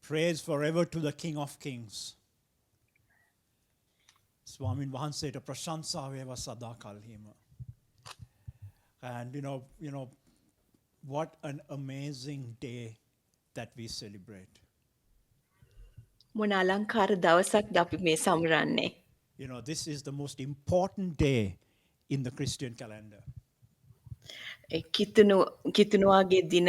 Praise forever to the King of Kings. ස්වාමින් වහන්සේට ප්‍රශංසා වේවා සදා කල්හිම. And you know, what an amazing day that we celebrate. මොන අලංකාර දවසක්ද අපි මේ සමරන්නේ. You know, this is the most important day in the Christian calendar. කිතුනුවාගේ දින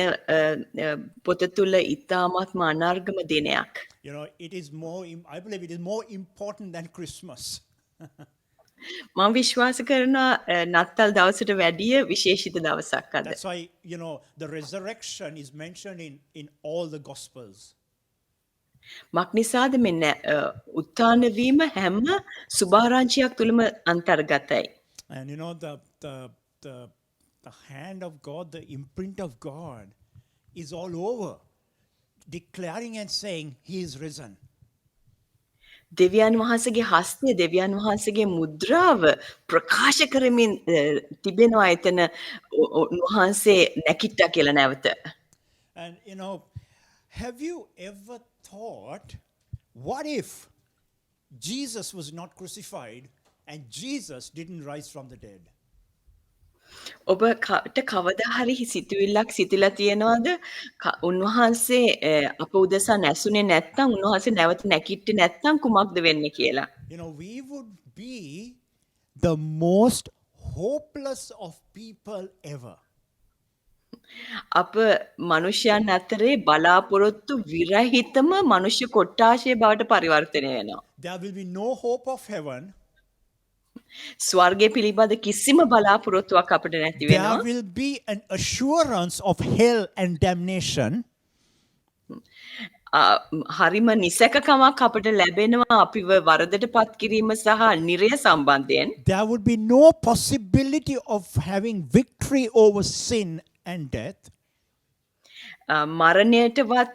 පොත තුළ ඉතාමත්ම අනර්ගම දිනයක්. You know, it is more, I believe it is more important than Christmas. මම විශ්වාස කරනවා නත්තල් දවසට වැඩිය විශේෂිත දවසක් අද. That's why, you know, the resurrection is mentioned in all the Gospels. මක්නිසාද මෙන්න උත්ථාන වීම හැම සුභාරංචියක් තුළම අන්තර්ගතයි. And you know, the hand of God, the imprint of God is all over, declaring and saying, He is risen. දෙවියන් වහන්සේගේ හස්තය දෙවියන් වහන්සේගේ මුද්‍රාව ප්‍රකාශ කරමින් තිබෙනවා එතන උන්වහන්සේ නැකිට්ටා කියලා නැවත. And you know, have you ever thought, what if Jesus was not crucified and Jesus didn't rise from the dead? ඔබට කවදා හරි සිතුවිල්ලක් සිතලා තියෙනවද උන්වහන්සේ අප උදෙසා නැසුනේ නැත්නම් උන්වහන්සේ නැවත නැකිට්ටේ නැත්නම් කුමක්ද වෙන්නේ කියලා. You know, we would be the most hopeless of people ever. අප මනුෂ්‍යයන් අතරේ බලාපොරොත්තු විරහිතම මනුෂ්‍ය කොට්ටාශය බවට පරිවර්තනය වෙනවා. There will be no hope of heaven. ස්වර්ගය පිළිබඳ කිසිම බලාපොරොත්තුවක් අපිට නැති There වෙනවා. will be an assurance of hell and damnation. හරිම නිසැකකමක් අපිට ලැබෙනවා අපිව වරදට පත් කිරීම සහ නිරය සම්බන්ධයෙන්. There would be no possibility of having victory over sin and death. මරණයටවත්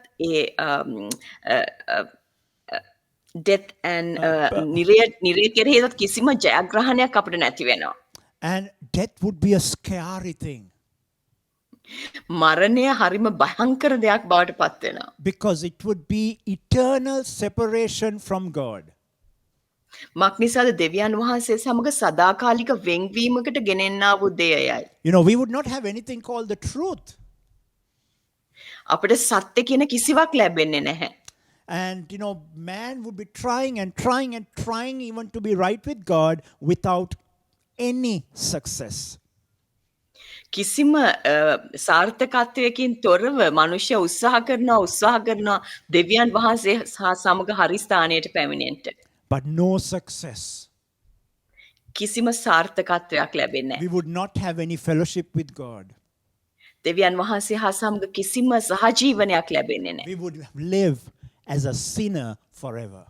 death and නිරය කෙරෙහිවත් කිසිම ජයග්‍රහණයක් අපිට නැති වෙනවා. And death would be a scary thing. මරණය හරිම භයංකර දෙයක් බවට පත් වෙනවා. Because it would be eternal separation from God. මක්නිසාද දෙවියන් වහන්සේ සමග සදාකාලික වෙන්වීමකට ගෙනෙන්නා වූ දෙයයි. You know, we would not have anything called the truth. අපිට සත්‍ය කියන කිසිවක් ලැබෙන්නේ නැහැ. And, you know, man would be trying and trying and trying even to be right with God without any success. කිසිම සාර්ථකත්වයකින් තොරව මනුෂ්‍ය උත්සාහ කරනවා දෙවියන් වහන්සේ සමග හරි ස්ථානයට පැමිණෙන්න. But no success. කිසිම සාර්ථකත්වයක් ලැබෙන්නේ We නැහැ. would not have any fellowship with God. දෙවියන් වහන්සේ හා සමග කිසිම සහජීවනයක් ලැබෙන්නේ නැහැ. We would live as a sinner forever.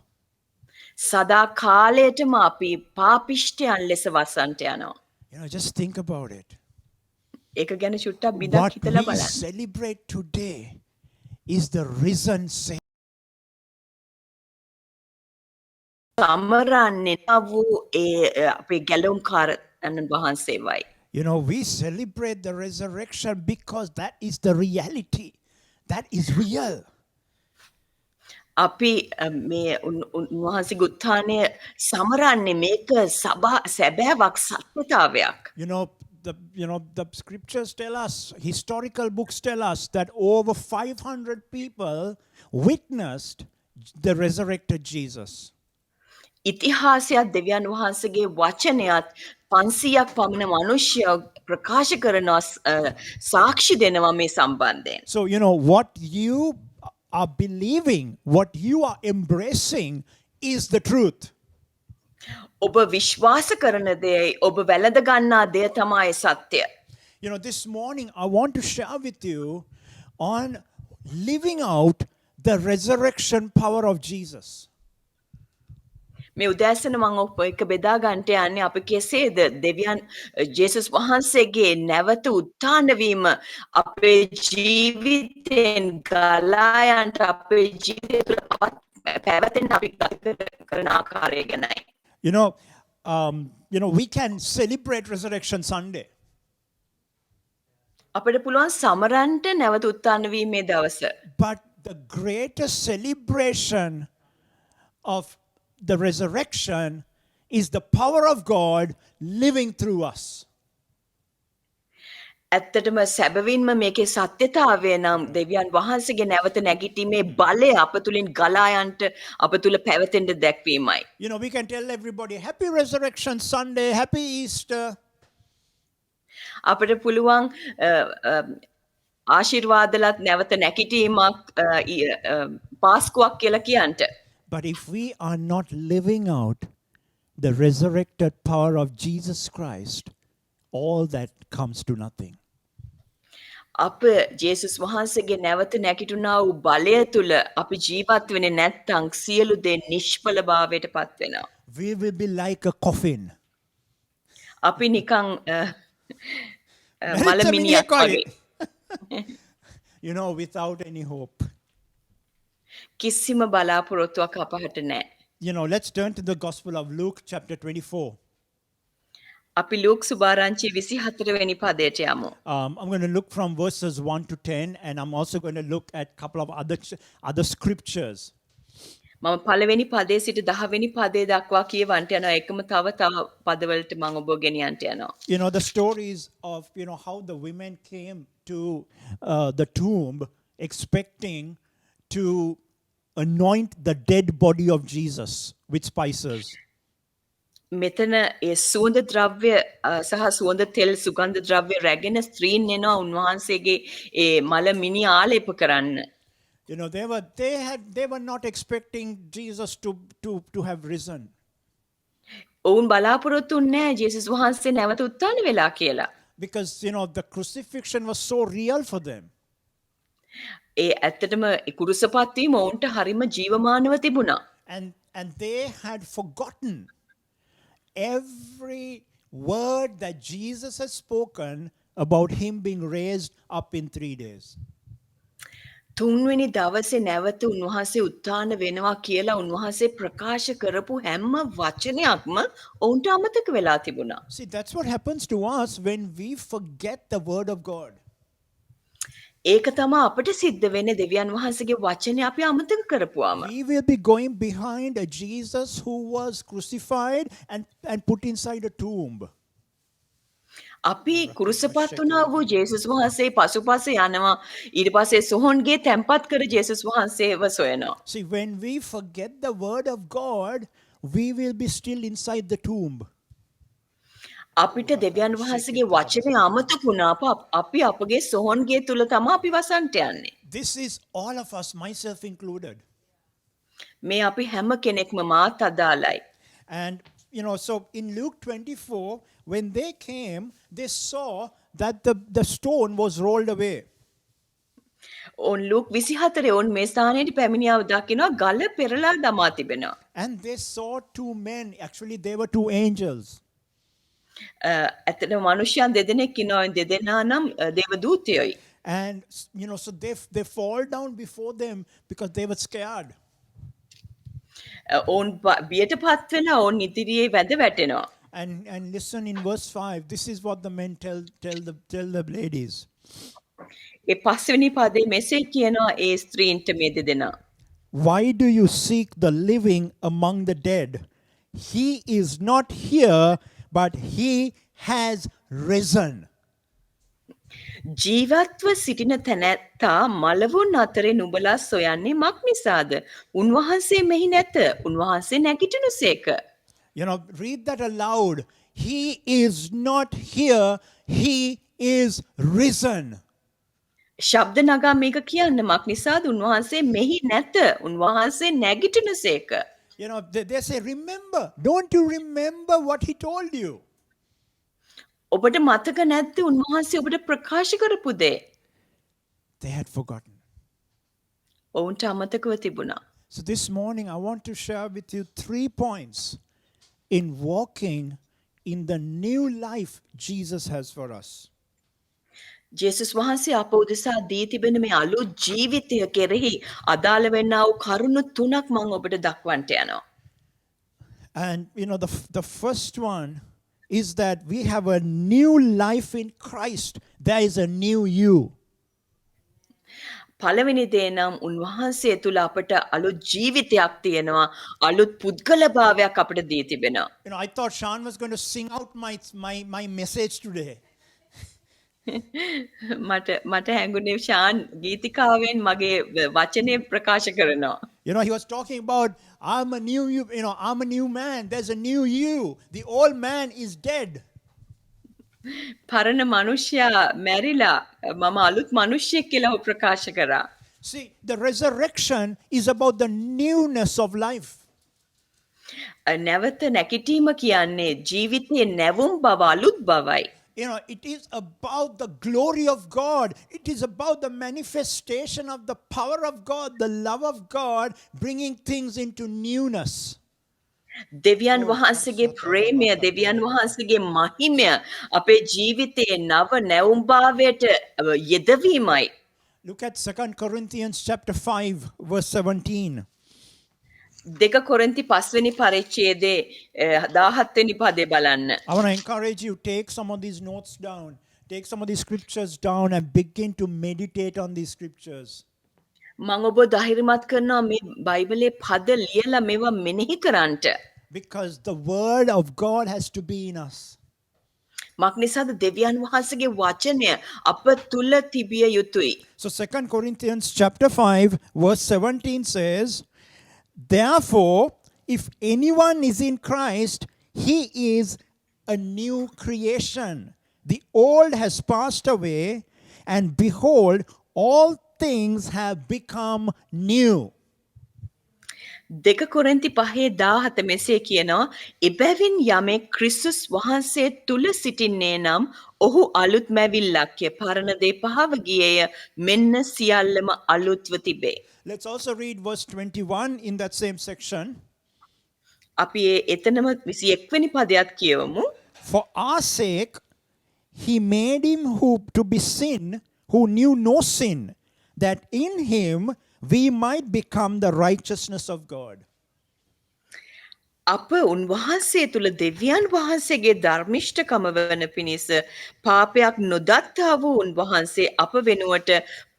සදා කාලයටම අපි පාපිෂ්ඨයන් ලෙස වසන්ට යනවා. You know, just think about it. ඒක ගැන චුට්ටක් බිඳක් What හිතලා we බලන්න. celebrate today is the risen Savior. සමරන්නේ වූ අපේ ගැලවුම්කාරයන් වහන්සේවයි. You know, we celebrate the resurrection because that is the reality. That is real. අපි මේ උන්වහන්සේගේ උත්ථානය සමරන්නේ මේක සැබෑවක් සත්‍යතාවයක්. You know, the scriptures tell us, historical books tell us that over 500 people witnessed the resurrected Jesus. ඉතිහාසයක් දෙවියන් වහන්සේගේ වචනයත් 500ක් පමණ මිනිස්සු ප්‍රකාශ කරනවා සාක්ෂි දෙනවා මේ සම්බන්ධයෙන්. So, you know, what you are believing, what you are embracing is the truth. ඔබ විශ්වාස කරන දෙයයි ඔබ වැළඳ ගන්නා දෙය තමයි සත්‍ය. You know, this morning I want to share with you on living out the resurrection power of Jesus. මේ උදෑසන මම ඔබ එක බෙදා ගන්නට යන්නේ අපි කෙසේද දෙවියන් ජේසුස් වහන්සේගේ නැවත උත්ථාන වීම අපේ ජීවිතෙන් ගලා යන්න අපේ ජීවිතය තුළ පැවැතෙන්න අපි කරන ආකාරය ගැනයි. You know, we can celebrate Resurrection Sunday. අපිට පුළුවන් සමරන්ට නැවත උත්ථාන වීමේ දවස. But the greatest celebration of the resurrection is the power of God living through us. ඇත්තටම සැබවින්ම මේකේ සත්‍යතාවය නම් දෙවියන් වහන්සේගේ නැවත නැගිටීමේ බලය අප තුළින් ගලා යන්නට අප තුළ පැවතෙන්න දැක්වීමයි. You know, we can tell everybody, Happy Resurrection Sunday, Happy Easter. අපිට පුළුවන් ආශිර්වාදලත් නැවත නැගිටීමක් පාස්කුවක් කියලා කියන්නට. But if we are not living out the resurrected power of Jesus Christ, all that comes to nothing. අප ජේසුස් වහන්සේගේ නැවත නැගිටුණා වූ බලය තුල අපි ජීවත් වෙන්නේ නැත්නම් සියලු දේ නිෂ්ඵල භාවයට පත් වෙනවා. We will be like a coffin. අපි නිකන් මලමිනියක් වගේ. You know, without any hope. කිසිම බලාපොරොත්තුවක් අපහට නැහැ. You know, let's turn to the Gospel of Luke, chapter 24. අපි ලූක් සුභාරංචිය 24 වෙනි පදයට යමු. I'm going to look from verses 1 to 10, and I'm also going to look at a couple of other scriptures. මම පළවෙනි පදයේ සිට 10 වෙනි පදේ දක්වා කියවන්ට යනවා. එකම තව පදවලට මම ඔබ ගෙනියන්ට යනවා. You know, the stories of, you know, how the women came to the tomb expecting to anoint the dead body of Jesus with spices. මෙතන ඒ සුවඳ ද්‍රව්‍ය සහ සුවඳ තෙල් සුගන්ධ ද්‍රව්‍ය රැගෙන ස්ත්‍රීන් එනවා උන්වහන්සේගේ ඒ මල මිනි ආලේප කරන්න. You know, they were not expecting Jesus to have risen. ඔවුන් බලාපොරොත්තු නැහැ ජේසුස් වහන්සේ නැවත උත්ථාන වෙලා කියලා. Because, you know, the crucifixion was so real for them. ඒ ඇත්තටම කුරුසපත් වීම ඔවුන්ට හරිම ජීවමානව තිබුණා. And they had forgotten every word that Jesus has spoken about him being raised up in 3 days. තුන්වෙනි දවසේ නැවත උන්වහන්සේ උත්ථාන වෙනවා කියලා උන්වහන්සේ ප්‍රකාශ කරපු හැම වචනයක්ම ඔවුන්ට අමතක වෙලා තිබුණා. See, that's what happens to us when we forget the word of God. ඒක තමයි අපිට සිද්ධ වෙන්නේ දෙවියන් වහන්සේගේ වචනේ අපි අමතක කරපුවාම. We will be going behind a Jesus who was crucified and put inside a tomb. අපි කුරුසපත් වුණා වූ ජේසුස් වහන්සේ පසුපස යනවා. ඊට පස්සේ සොහොන්ගේ තැන්පත් කර ජේසුස් වහන්සේව සොයනවා. See, when we forget the word of God, we will be still inside the tomb. අපිට දෙවියන් වහන්සේගේ වචනේ අමතක වුණා අපි අපගේ සොහොන්ගේ තුල තමයි අපි වසන්ට යන්නේ. This is all of us, myself included. මේ අපි හැම කෙනෙක්ම මාත් අදාළයි. And, you know, so in Luke 24, when they came, they saw that the stone was rolled away. ඔවුන් ලූක් 24 ඔවුන් මේ ස්ථානයට පැමිණියාව දකිනවා ගල පෙරලා දමා තිබෙනවා. And they saw two men. Actually, they were two angels. ඇත්තටම මනුෂ්‍යයන් දෙදෙනෙක් ඉන්නවා. දෙදෙනා නම් දේවදූතයෝයි. And, you know, so they fall down before them because they were scared. ඔවුන් බියටපත් වෙලා ඔවුන් ඉදිරියේ වැඳ වැටෙනවා. And listen in verse 5. This is what the men tell the ladies. ඒ පස්වෙනි පදේ මෙසේ කියනවා ඒ ස්ත්‍රීන්ට මේ දෙදෙනා. Why do you seek the living among the dead? He is not here, but he has risen. ජීවත්ව සිටින තැනැත්තා මලවුන් අතරේ නුඹලා සොයන්නේ මක් නිසාද? උන්වහන්සේ මෙහි නැත. උන්වහන්සේ නැගිටිනුසේක. You know, read that aloud. He is not here, he is risen. ශබ්ද නගා මේක කියන්න මක් නිසාද? උන්වහන්සේ මෙහි නැත. උන්වහන්සේ නැගිටිනුසේක. You know, they say, remember. Don't you remember what he told you? ඔබට මතක නැද්ද උන්වහන්සේ ඔබට ප්‍රකාශ කරපු දේ? They had forgotten. ඔවුන්ට අමතකව තිබුණා. So this morning, I want to share with you 3 points in walking in the new life Jesus has for us. ජේසුස් වහන්සේ අප උදෙසා දී තිබෙන මේ අලුත් ජීවිතය කෙරෙහි අදාළ වෙන්නා වූ කරුණු 3ක් මම ඔබට දක්වන්නට යනවා. And, you know, the first one is that we have a new life in Christ. There is a new you. පළවෙනි දේ නම් උන්වහන්සේ තුළ අපට අලුත් ජීවිතයක් තියෙනවා. අලුත් පුද්ගලභාවයක් අපට දී තිබෙනවා. I thought Sean was going to sing out my message today. මට හැඟුණේ ශාන් ගීතිකාවෙන් මගේ වචනේ ප්‍රකාශ කරනවා. He was talking about, I'm a new you, I'm a new man. There's a new you. The old man is dead. පරණ මනුෂ්‍යයා මැරිලා මම අලුත් මනුෂ්‍යෙක් කියලා ඔහු ප්‍රකාශ කරා. See, the resurrection is about the newness of life. නැවත නැකිටීම කියන්නේ ජීවිතයේ නැවුම් බව අලුත් බවයි. It is about the glory of God. It is about the manifestation of the power of God, the love of God, bringing things into newness. දෙවියන් වහන්සේගේ ප්‍රේමය, දෙවියන් වහන්සේගේ මහිමය අපේ ජීවිතයේ නව නැවුම්භාවයට යෙදවීමයි. Look at 2 Corinthians chapter 5, verse 17. දෙක කොරින්ති 5 වෙනි පරිච්ඡේදයේ 17 වෙනි පදේ බලන්න. I want to encourage you, take some of these notes down. Take some of these scriptures down and begin to meditate on these scriptures. මම ඔබ ධෛර්යමත් කරනවා මේ බයිබලයේ පද ලියලා මේවා මෙනෙහි කරන්නට. Because the word of God has to be in us. මක් නිසාද දෙවියන් වහන්සේගේ වචනය අප තුල තිබිය යුතුයි. So 2 Corinthians chapter 5, verse 17 says, therefore, if anyone is in Christ, he is a new creation. The old has passed away, and behold, all things have become new. දෙක කොරින්ති 5:17 මෙසේ කියනවා එබැවින් යමෙක් ක්‍රිස්තුස් වහන්සේ තුල සිටින්නේ නම් ඔහු අලුත් මැවිල්ලක්ය පරණ දේ පහව ගියේය මෙන්න සියල්ලම අලුත්ව තිබේ. Let's also read verse 21 in that same section. අපි එතනම 21 වෙනි පදයක් කියවමු. For our sake, he made him who to be sin, who knew no sin, that in him we might become the righteousness of God. අප උන්වහන්සේ තුල දෙවියන් වහන්සේගේ ධර්මිෂ්ඨකම වන පිණිස පාපයක් නොදත්තා වූ උන්වහන්සේ අප වෙනුවට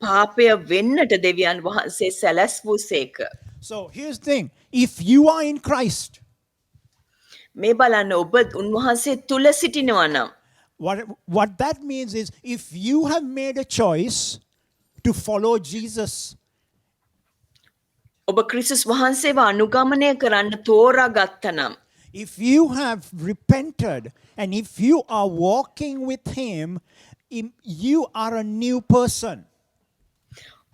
පාපය වෙන්නට දෙවියන් වහන්සේ සැලැස්වූසේක. So here's the thing. If you are in Christ, මේ බලන්න ඔබ උන්වහන්සේ තුල සිටිනවා නම් what that means is if you have made a choice to follow Jesus, ඔබ ක්‍රිස්තුස් වහන්සේව අනුගමනය කරන්න තෝරාගත්තා නම් if you have repented and if you are walking with him, you are a new person.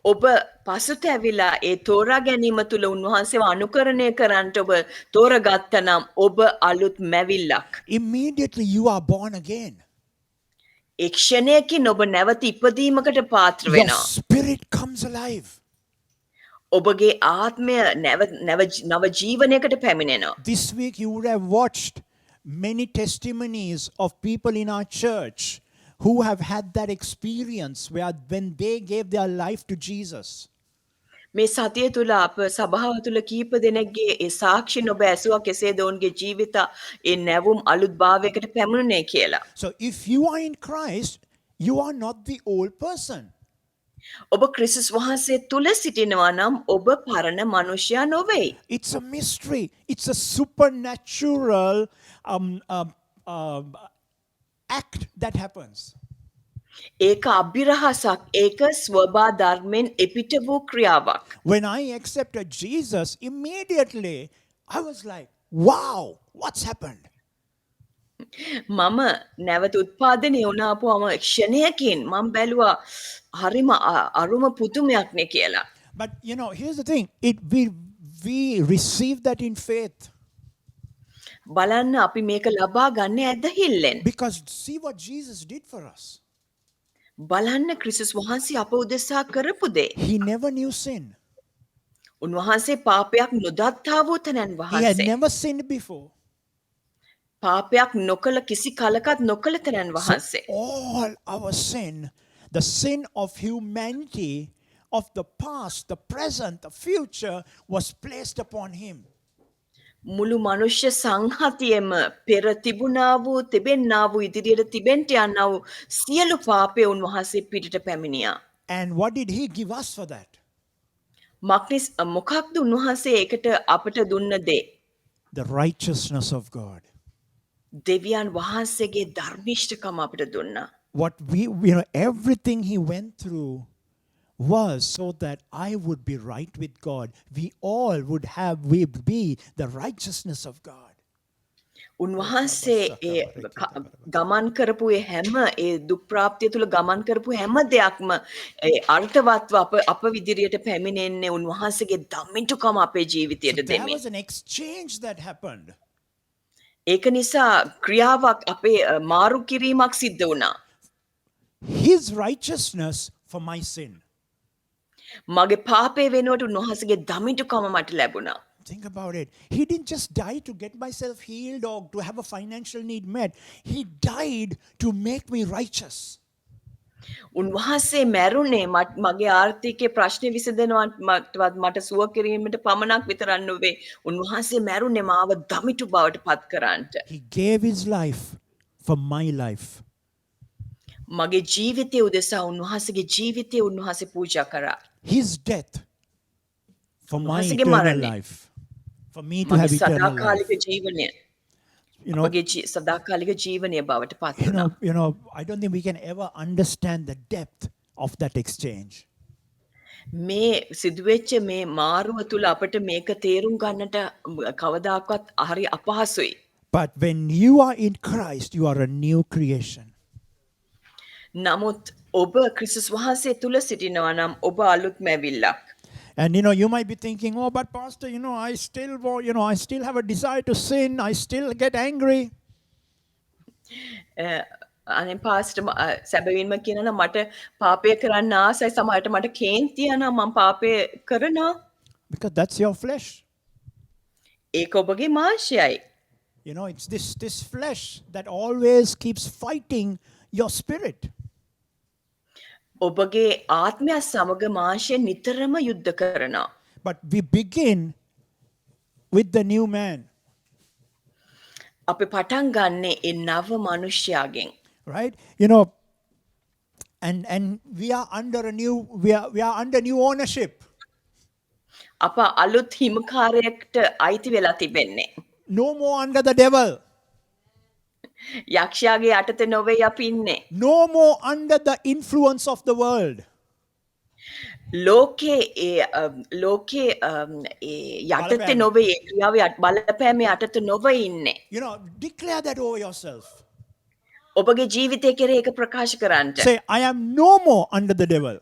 ඔබ පසුතැවිලා ඒ තෝරා ගැනීම තුළ උන්වහන්සේව අනුකරණය කරන්නට ඔබ තෝරාගත්තා නම් ඔබ අලුත් මැවිල්ලක්. Immediately you are born again. ඒ ක්ෂණයකින් ඔබ නැවත ඉපදීමකට පාත්‍ර Your වෙනවා. spirit comes alive. ඔබගේ ආත්මය නව ජීවනයකට පැමිණෙනවා. This week you would have watched many testimonies of people in our church who have had that experience where when they gave their life to Jesus. මේ සතිය තුළ අප සභාව තුළ කීප දෙනෙක්ගේ ඒ සාක්ෂින් ඔබ ඇසුවා කෙසේද ඔවුන්ගේ ජීවිත ඒ නැවුම් අලුත් භාවයකට පැමුණුනේ කියලා. So if you are in Christ, you are not the old person. ඔබ ක්‍රිස්තුස් වහන්සේ තුල සිටිනවා නම් ඔබ පරණ මනුෂ්‍යයා නොවේ. It's a mystery. It's a supernatural act that happens. ඒක අභිරහසක් ඒක ස්වභා ධර්මෙන් එපිට වූ ක්‍රියාවක්. When I accepted Jesus, immediately I was like, wow, what's happened? මම නැවත උත්පාදනය වුණාපුවම ක්ෂණයකින් මම බැලුවා හරිම අරුම පුදුමයක් නේ කියලා. But here's the thing. We receive that in faith. බලන්න අපි මේක ලබා ගන්න ඇදහිල්ලෙන්. Because see what Jesus did for us. බලන්න ක්‍රිස්තුස් වහන්සේ අප උදෙසා කරපු දේ. He never knew sin. උන්වහන්සේ පාපයක් නොදත්තා වූ තැනන් He had වහන්සේ. never sinned before. පාපයක් නොකළ කිසි කලකත් නොකළ තැනන් So වහන්සේ. all our sin, the sin of humanity, of the past, the present, the future, was placed upon him. මුළු මනුෂ්‍ය සංහතියම පෙර තිබුණා වූ තිබෙන්නා වූ ඉදිරියට තිබෙන්ට යන්නා වූ සියලු පාපය උන්වහන්සේ පිටට පැමිණියා. And what did he give us for that? මොකක්ද උන්වහන්සේ ඒකට අපට දුන්න දේ? The righteousness of God. දෙවියන් වහන්සේගේ ධර්මිෂ්ඨකම අපට දුන්නා. What everything he went through was so that I would be right with God. We would be the righteousness of God. උන්වහන්සේ ගමන් කරපු හැම දුක් ප්‍රාප්තිය තුල ගමන් කරපු හැම දෙයක්ම අර්ථවත්ව අප විදිහට පැමිණෙන්නේ උන්වහන්සේගේ ධම්මිතුකම අපේ ජීවිතයට So there දෙමින්. was an exchange that happened. ඒක නිසා ක්‍රියාවක් අපේ මාරු කිරීමක් සිද්ධ වුණා. His righteousness for my sin. මගේ පාපය වෙනුවට උන්වහන්සේගේ ධම්මිතුකම මට ලැබුණා. Think about it. He didn't just die to get myself healed or to have a financial need met. He died to make me righteous. උන්වහන්සේ මැරුණේ මගේ ආර්ථිකයේ ප්‍රශ්න විසඳනවත් මට සුව කිරීමට පමණක් විතරක් නෙවෙයි. උන්වහන්සේ මැරුණේ මාව දමිතු බවට පත් කරන්නට. He gave his life for my life. මගේ ජීවිතය උදෙසා උන්වහන්සේගේ ජීවිතය උන්වහන්සේ පූජා කරා. His death for my උන්වහන්සේගේ eternal මරණය. life. For me to මගේ have eternal life. සදාකාලික ජීවනය. You know, මගේ සදාකාලික ජීවනය බවට පත් වුණා. I don't think we can ever understand the depth of that exchange. මේ සිදුවෙච්ච මේ මාරුව තුල අපිට මේක තේරුම් ගන්නට කවදාකවත් හරි අපහසුයි. But when you are in Christ, you are a new creation. නමුත් ඔබ ක්‍රිස්තුස් වහන්සේ තුල සිටිනවා නම් ඔබ අලුත් මැවිල්ලක්. And you might be thinking, oh, but Pastor, I still have a desire to sin. I still get angry. අනේ පාස්ටර් සැබවින්ම කියනවා මට පාපය කරන්න ආසයි සමහරට මට කේන්ති යනවා මම පාපය කරනවා. Because that's your flesh. ඒක ඔබගේ මාංශයයි. It's this flesh that always keeps fighting your spirit. ඔබගේ ආත්මය සමග මාංශය නිතරම යුද්ධ කරනවා. But we begin with the new man. අපි පටන් ගන්නේ ඒ නව මනුෂ්‍යයාගෙන්. Right? And we are under new ownership. අප අලුත් හිමිකාරයෙක්ට අයිති වෙලා තිබෙන්නේ. No more under the devil. යක්ෂයාගේ යටතේ නොවේ අපි ඉන්නේ. No more under the influence of the world. ලෝකේ යටතේ නොවේ ක්‍රියාවේ බලපෑමේ යටතේ නොවේ ඉන්නේ. Declare that over yourself. ඔබගේ ජීවිතය කෙරේ ඒක ප්‍රකාශ කරන්නට. Say, I am no more under the devil.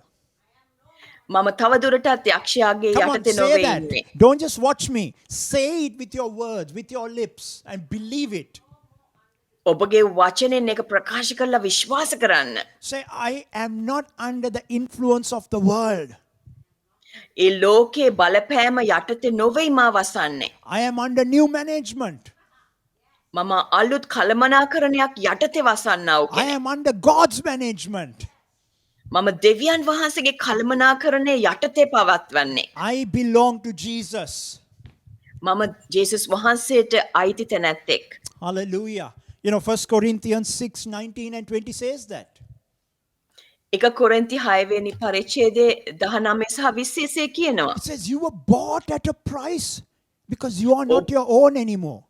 මම තවදුරටත් යක්ෂයාගේ Come on, යටතේ say නොවේ that. ඉන්නේ. Don't just watch me. Say it with your words, with your lips, and believe it. ඔබගේ වචනෙන් ඒක ප්‍රකාශ කරලා විශ්වාස කරන්න. Say, I am not under the influence of the world. ඒ ලෝකේ බලපෑම යටතේ නොවේ මා වසන්නේ. I am under new management. මම අලුත් කළමනාකරණයක් යටතේ වසන්නා වූ I කෙනෙක්. am under God's management. මම දෙවියන් වහන්සේගේ කළමනාකරණය යටතේ පවත්වන්නේ. I belong to Jesus. මම ජේසුස් වහන්සේට අයිති තැනැත්තෙක්. Hallelujah. 1 Corinthians 6:19 and 20 says that. එක කොරින්ති 6 වෙනි පරිච්ඡේදයේ 19 සහ 20 කියනවා. It says you were bought at a price because you are not your own anymore.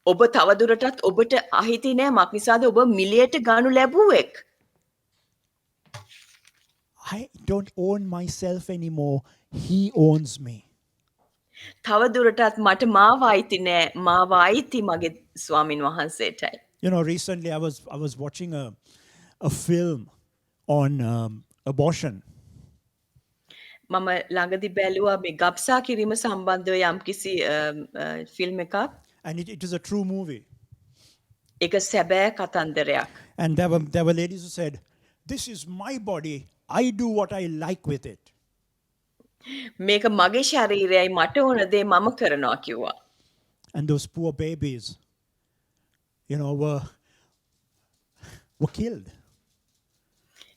ඔබ තවදුරටත් ඔබට අහිති නෑ මක්නිසාද ඔබ මිලියට ගනු ලැබුවෙක්. I don't own myself anymore. He owns me. තවදුරටත් මට මාව අයිති නෑ මාව අයිති මගේ ස්වාමින් වහන්සේටයි. Recently I was watching a film on abortion. මම ළඟදි බැලුවා මේ ගබ්සා කිරීම සම්බන්ධව යම්කිසි ෆිල්ම් එකක්. And it is a true movie. ඒක සැබෑ කතන්දරයක්. And there were ladies who said, this is my body. I do what I like with it. මේක මගේ ශරීරයයි මට ඕන දේ මම කරනවා කිව්වා. And those poor babies, were killed.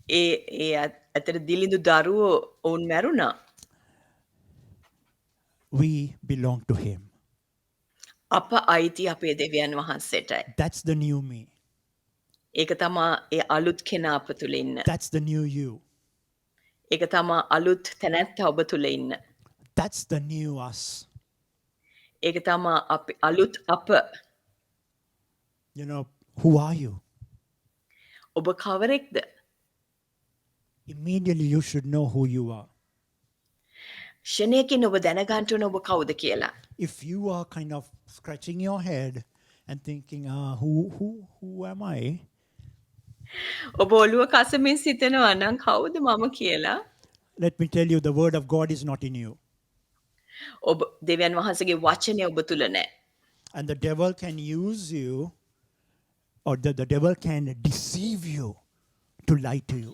ඒ අතර දිලිඳු දරුවෝ ඔවුන් මැරුණා. We belong to him. අප අයිති අපේ දෙවියන් වහන්සේටයි. That's the new me. ඒක තමා ඒ අලුත් කෙනා අප තුළ ඉන්න. That's the new you. ඒක තමා අලුත් තැනැත්තා ඔබ තුළ ඉන්න. That's the new us. ඒක තමා අලුත් අප. You know, who are you? ඔබ කවරෙක්ද? Immediately you should know who you are. ෂණයකින් ඔබ දැනගන්න ඕන ඔබ කවුද කියලා. If you are kind of scratching your head and thinking, who am I? ඔබ ඔළුව කසමින් සිතනවා නම් කවුද මම කියලා. Let me tell you, the word of God is not in you. ඔබ දෙවියන් වහන්සේගේ වචනය ඔබ තුල නැහැ. And the devil can use you, or the devil can deceive you to lie to you.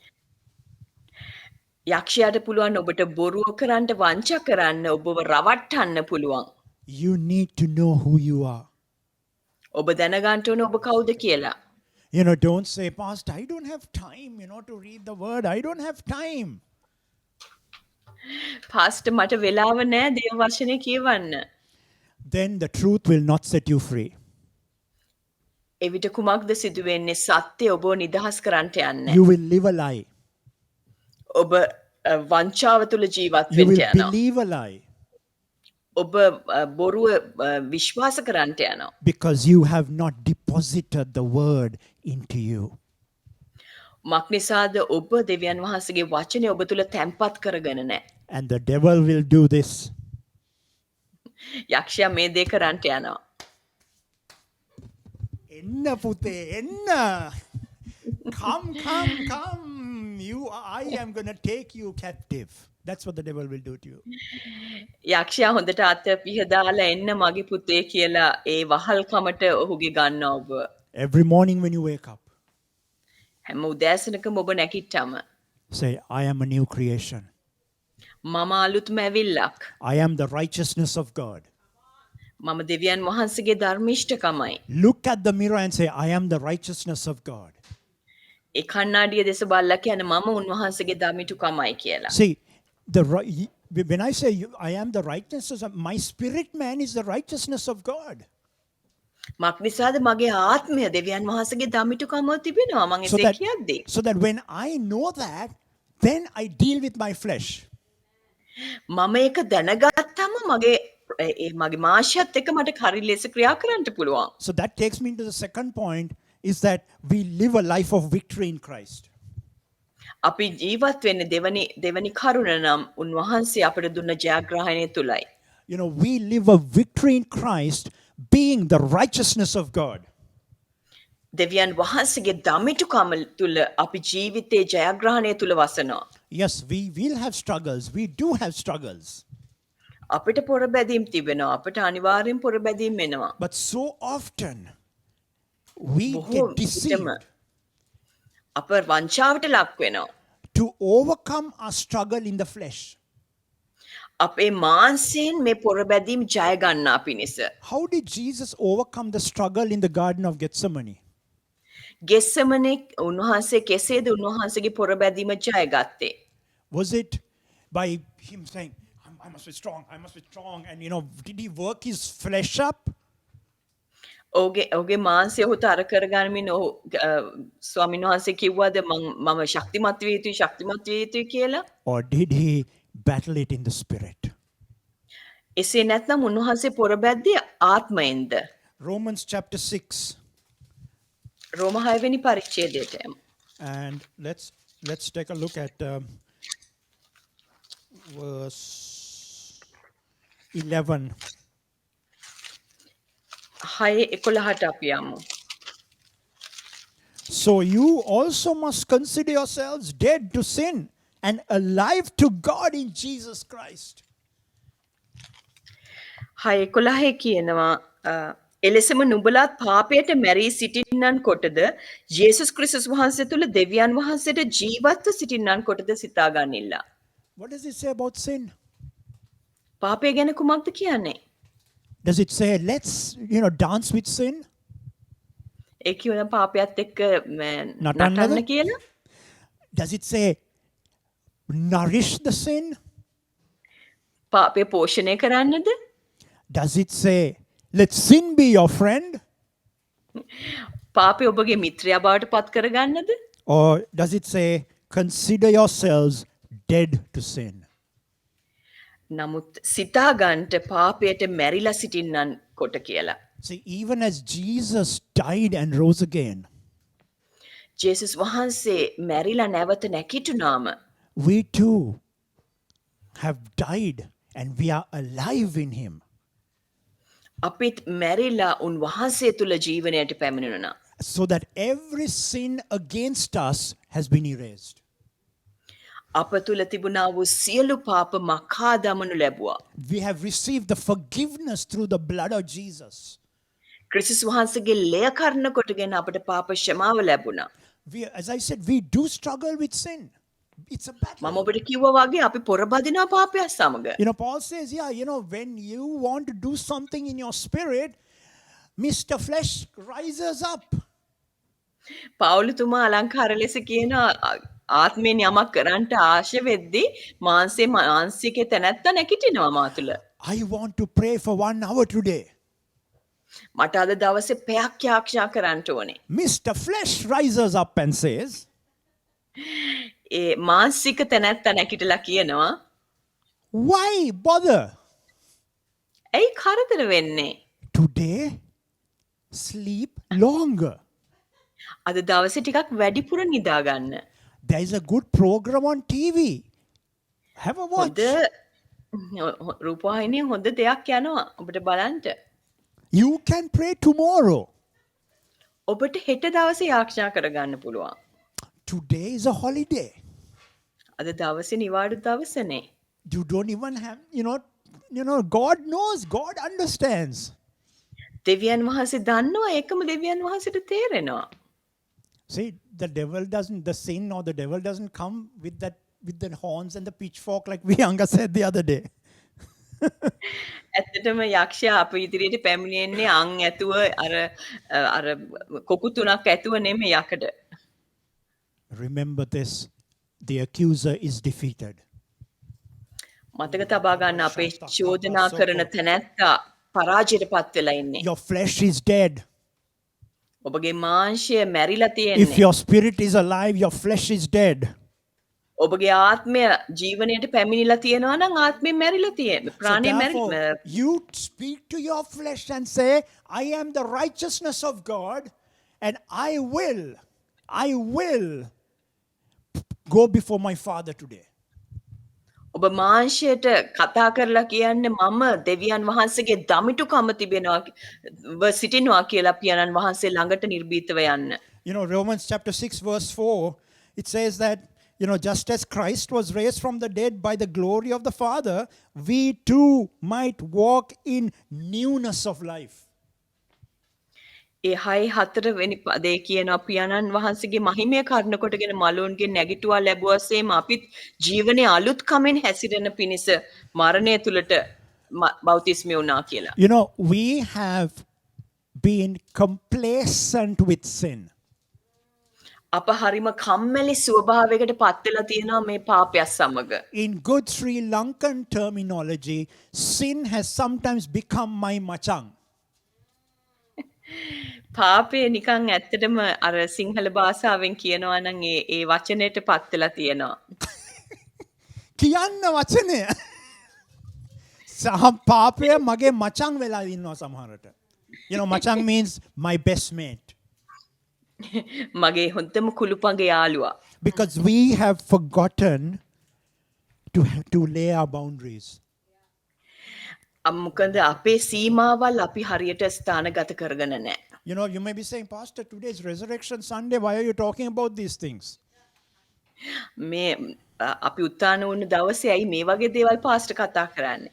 යක්ෂයාට පුළුවන් ඔබට බොරුව කරන්න වංචා කරන්න ඔබව රවට්ටන්න පුළුවන්. You need to know who you are. ඔබ දැනගන්න ඕන ඔබ කවුද කියලා. You know, don't say, Pastor, I don't have time, to read the word. I don't have time. Pastor මට වෙලාව නැහැ දේව වචනේ කියවන්න. Then the truth will not set you free. එවිට කුමක්ද සිදු වෙන්නේ? සත්‍ය ඔබව නිදහස් කරන්නට යන්නේ. You will live a lie. ඔබ වංචාව තුල ජීවත් You වෙන්න will යනවා. believe a lie ඔබ බොරුව විශ්වාස කරන්නට යනවා. because you have not deposited the word into you. මක්නිසාද ඔබ දෙවියන් වහන්සේගේ වචනේ ඔබ තුල තැම්පත් කරගෙන නැහැ. And the devil will do this. යක්ෂයා මේ දේ කරන්නට යනවා. Enna pute, enna. Come. I am going to take you captive. That's what the devil will do to you. යක්ෂයා හොඳට අත පිහදාලා එන්න මගේ පුතේ කියලා ඒ වහල්කමට ඔහුගේ ගන්නවා ඔබ. Every morning when you wake up, හැම උදෑසනකම ඔබ නැගිට්ටම say, I am a new creation. මම අලුත්ම ඇවිල්ලක්. I am the righteousness of God. මම දෙවියන් වහන්සේගේ ධර්මිෂ්ඨකමයි. Look at the mirror and say, I am the righteousness of God. ඒ කණ්ණාඩිය දෙස බලලා කියන මම උන්වහන්සේගේ දමිටුකමයි කියලා. See, when I say I am the righteousness of my spirit man is the righteousness of God. මක්නිසාද මගේ ආත්මය දෙවියන් වහන්සේගේ දමිටුකම තිබෙනවා මම So එසේ that, කියද්දී. so that when I know that, then I deal with my flesh. මම ඒක දැනගත්තම මගේ මාංශයත් එක්ක මට හරි ලෙස ක්‍රියා කරන්න පුළුවන්. So that takes me into the second point is that we live a life of victory in Christ. අපි ජීවත් වෙන්නේ දෙවනි කරුණ නම් උන්වහන්සේ අපට දුන්න ජයග්‍රහණය තුලයි. We live a victory in Christ being the righteousness of God. දෙවියන් වහන්සේගේ දමිටුකම තුල අපි ජීවිතේ ජයග්‍රහණය තුල වසනවා. Yes, we will have struggles. We do have struggles. අපිට පොරබැදීම් තිබෙනවා. අපිට අනිවාර්යෙන් පොරබැදීම් එනවා. But so often we බොහෝ get විටම deceived. අප වංචාවට ලක් වෙනවා. To overcome our struggle in the flesh. අපේ මාංශයෙන් මේ පොරබැදීම් ජය ගන්නා පිණිස. How did Jesus overcome the struggle in the Garden of Gethsemane? ගෙස්සමනේ උන්වහන්සේ කෙසේද උන්වහන්සේගේ පොරබැදීම ජය ගත්තේ? Was it by him saying, I must be strong, and did he work his flesh up? ඔහුගේ මාංශය ඔහු තර කරගනිමින් ඔහු ස්වාමීන් වහන්සේ කිව්වද මම ශක්තිමත් විය යුතුයි කියලා? Or did he battle it in the spirit? එසේ නැත්නම් උන්වහන්සේ පොරබැද්දේ ආත්මයෙන්ද? Romans chapter 6. රෝම 6 වෙනි පරිච්ඡේදයට යමු. And let's take a look at verse 11. 6:11ට අපි යමු. So you also must consider yourselves dead to sin and alive to God in Jesus Christ. 6:11 කියනවා එලෙසම නුඹලාත් පාපයට මැරී සිටින්නන් කොටද යේසුස් ක්‍රිස්තුස් වහන්සේ තුල දෙවියන් වහන්සේට ජීවත්ව සිටින්නන් කොටද සිතා ගනිilla. What does it say about sin? පාපය ගැන කුමක්ද කියන්නේ? Does it say, let's, dance with sin? ඒ කියන පාපයත් එක්ක නටන්නද? නටන්න කියලා? Does it say, nourish the sin? පාපය පෝෂණය කරන්නද? Does it say, let sin be your friend? පාපය ඔබගේ මිත්‍රයා බවට පත් කරගන්නද? Or does it say, consider yourselves dead to sin. නමුත් සිතා ගන්නට පාපයට මැරිලා සිටින්නන් කොට කියලා. See, even as Jesus died and rose again, ජේසුස් වහන්සේ මැරිලා නැවත නැගිටුනාම we too have died and we are alive in him. අපිත් මැරිලා උන්වහන්සේ තුල ජීවනයට පැමිණුණා. So that every sin against us has been erased. අප තුල තිබුණා වූ සියලු පාප මකා දමනු ලැබුවා. We have received the forgiveness through the blood of Jesus. ක්‍රිස්තුස් වහන්සේගේ ලය කරන කොටගෙන අපට පාප ක්ෂමාව ලැබුණා. As I said, we do struggle with sin. It's a battle. මම ඔබට කිව්වා වගේ අපි පොරබදිනා පාපයක් සමග. Paul says, when you want to do something in your spirit, Mr. Flesh rises up. පවුලුතුමා අලංකාර ලෙස කියන ආත්මයෙන් යමක් කරන්නට ආශය වෙද්දී මානසික තැනැත්තා නැගිටිනවා මා තුළ. I want to pray for 1 hour today. මට අද දවසේ පැයක් යාඥා කරන්න ඕනේ. Mr. Flesh rises up and says, ඒ මානසික තැනැත්තා නැගිටලා කියනවා, why bother? ඇයි කරදර වෙන්නේ? Today, sleep longer. අද දවසේ ටිකක් වැඩිපුර නිදා ගන්න. There is a good program on TV. Have a watch. රූපවාහිනියේ හොඳ දෙයක් යනවා ඔබට බලන්න. You can pray tomorrow. ඔබට හෙට දවසේ යාඥා කරගන්න පුළුවන්. Today is a holiday. අද දවසේ නිවාඩු දවසනේ. You don't even have, God knows, God understands. දෙවියන් වහන්සේ දන්නවා ඒකම දෙවියන් වහන්සේට තේරෙනවා. See, the sin or the devil doesn't come with the horns and the pitchfork like Vihanga said the other day. ඇත්තටම යක්ෂයා අප ඉදිරියට පැමිණෙන්නේ අං ඇතුව අර කොකු තුනක් ඇතුව නෙමෙයි යකඩ. Remember this, the accuser is defeated. මතක තබා ගන්න අපේ චෝදනා කරන තැනැත්තා පරාජයට පත් වෙලා ඉන්නේ. Your flesh is dead. ඔබගේ මාංශය මැරිලා If තියෙන්නේ. your spirit is alive, your flesh is dead. ඔබගේ ආත්මය ජීවනයට පැමිණිලා තියෙනවා නම් ආත්මය මැරිලා තියෙන්නේ. So ප්‍රාණය therefore, මැරිලා. you speak to your flesh and say, I am the righteousness of God and I will go before my Father today. ඔබ මාංශයට කතා කරලා කියන්නේ මම දෙවියන් වහන්සේගේ දමිටුකම තිබෙනවා සිටිනවා කියලා පියාණන් වහන්සේ ළඟට නිර්භීතව යන්න. Romans chapter 6 verse 4, it says that, just as Christ was raised from the dead by the glory of the Father, we too might walk in newness of life. ඒ 6:4 වෙනි පදේ කියනවා පියාණන් වහන්සේගේ මහිමය කරන කොටගෙන මලුන්ගේ නැගිටුවා ලැබුවාසේම අපිත් ජීවනයේ අලුත් කමෙන් හැසිරෙන පිණිස මරණය තුලට බෞතිස්මය වුණා කියලා. We have been complacent with sin. අප හරිම කම්මැලි ස්වභාවයකට පත් වෙලා තියෙනවා මේ පාපයත් සමග. In good Sri Lankan terminology, sin has sometimes become my machang. පාපය නිකන් ඇත්තටම අර සිංහල භාෂාවෙන් කියනවා නම් ඒ වචනයට පත් වෙලා තියෙනවා. කියන්න වචනය. පාපය මගේ මචං වෙලා ඉන්නවා සමහරට. Machang means my best mate. මගේ හොඳම කුළුපගේ යාළුවා. Because we have forgotten to lay our boundaries. මොකද අපේ සීමාවල් අපි හරියට ස්ථානගත කරගෙන නැහැ. You may be saying, Pastor, today is Resurrection Sunday. Why are you talking about these things? මේ අපි උත්ථාන වුණ දවසේ ඇයි මේ වගේ දේවල් පාස්ටර් කතා කරන්නේ?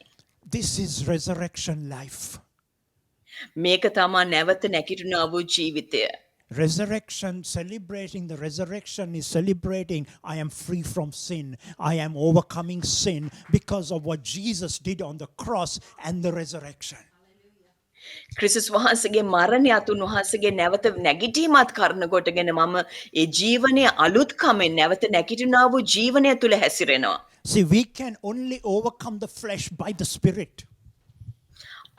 This is resurrection life. මේක තමයි නැවත නැගිටිනා වූ ජීවිතය. Resurrection, celebrating the resurrection is celebrating I am free from sin. I am overcoming sin because of what Jesus did on the cross and the resurrection. ක්‍රිස්තුස් වහන්සේගේ මරණයත් උන්වහන්සේගේ නැවත නැගිටීමත් කරන කොටගෙන මම ඒ ජීවනයේ අලුත් කමෙන් නැවත නැගිටිනා වූ ජීවනය තුල හැසිරෙනවා. See, we can only overcome the flesh by the Spirit.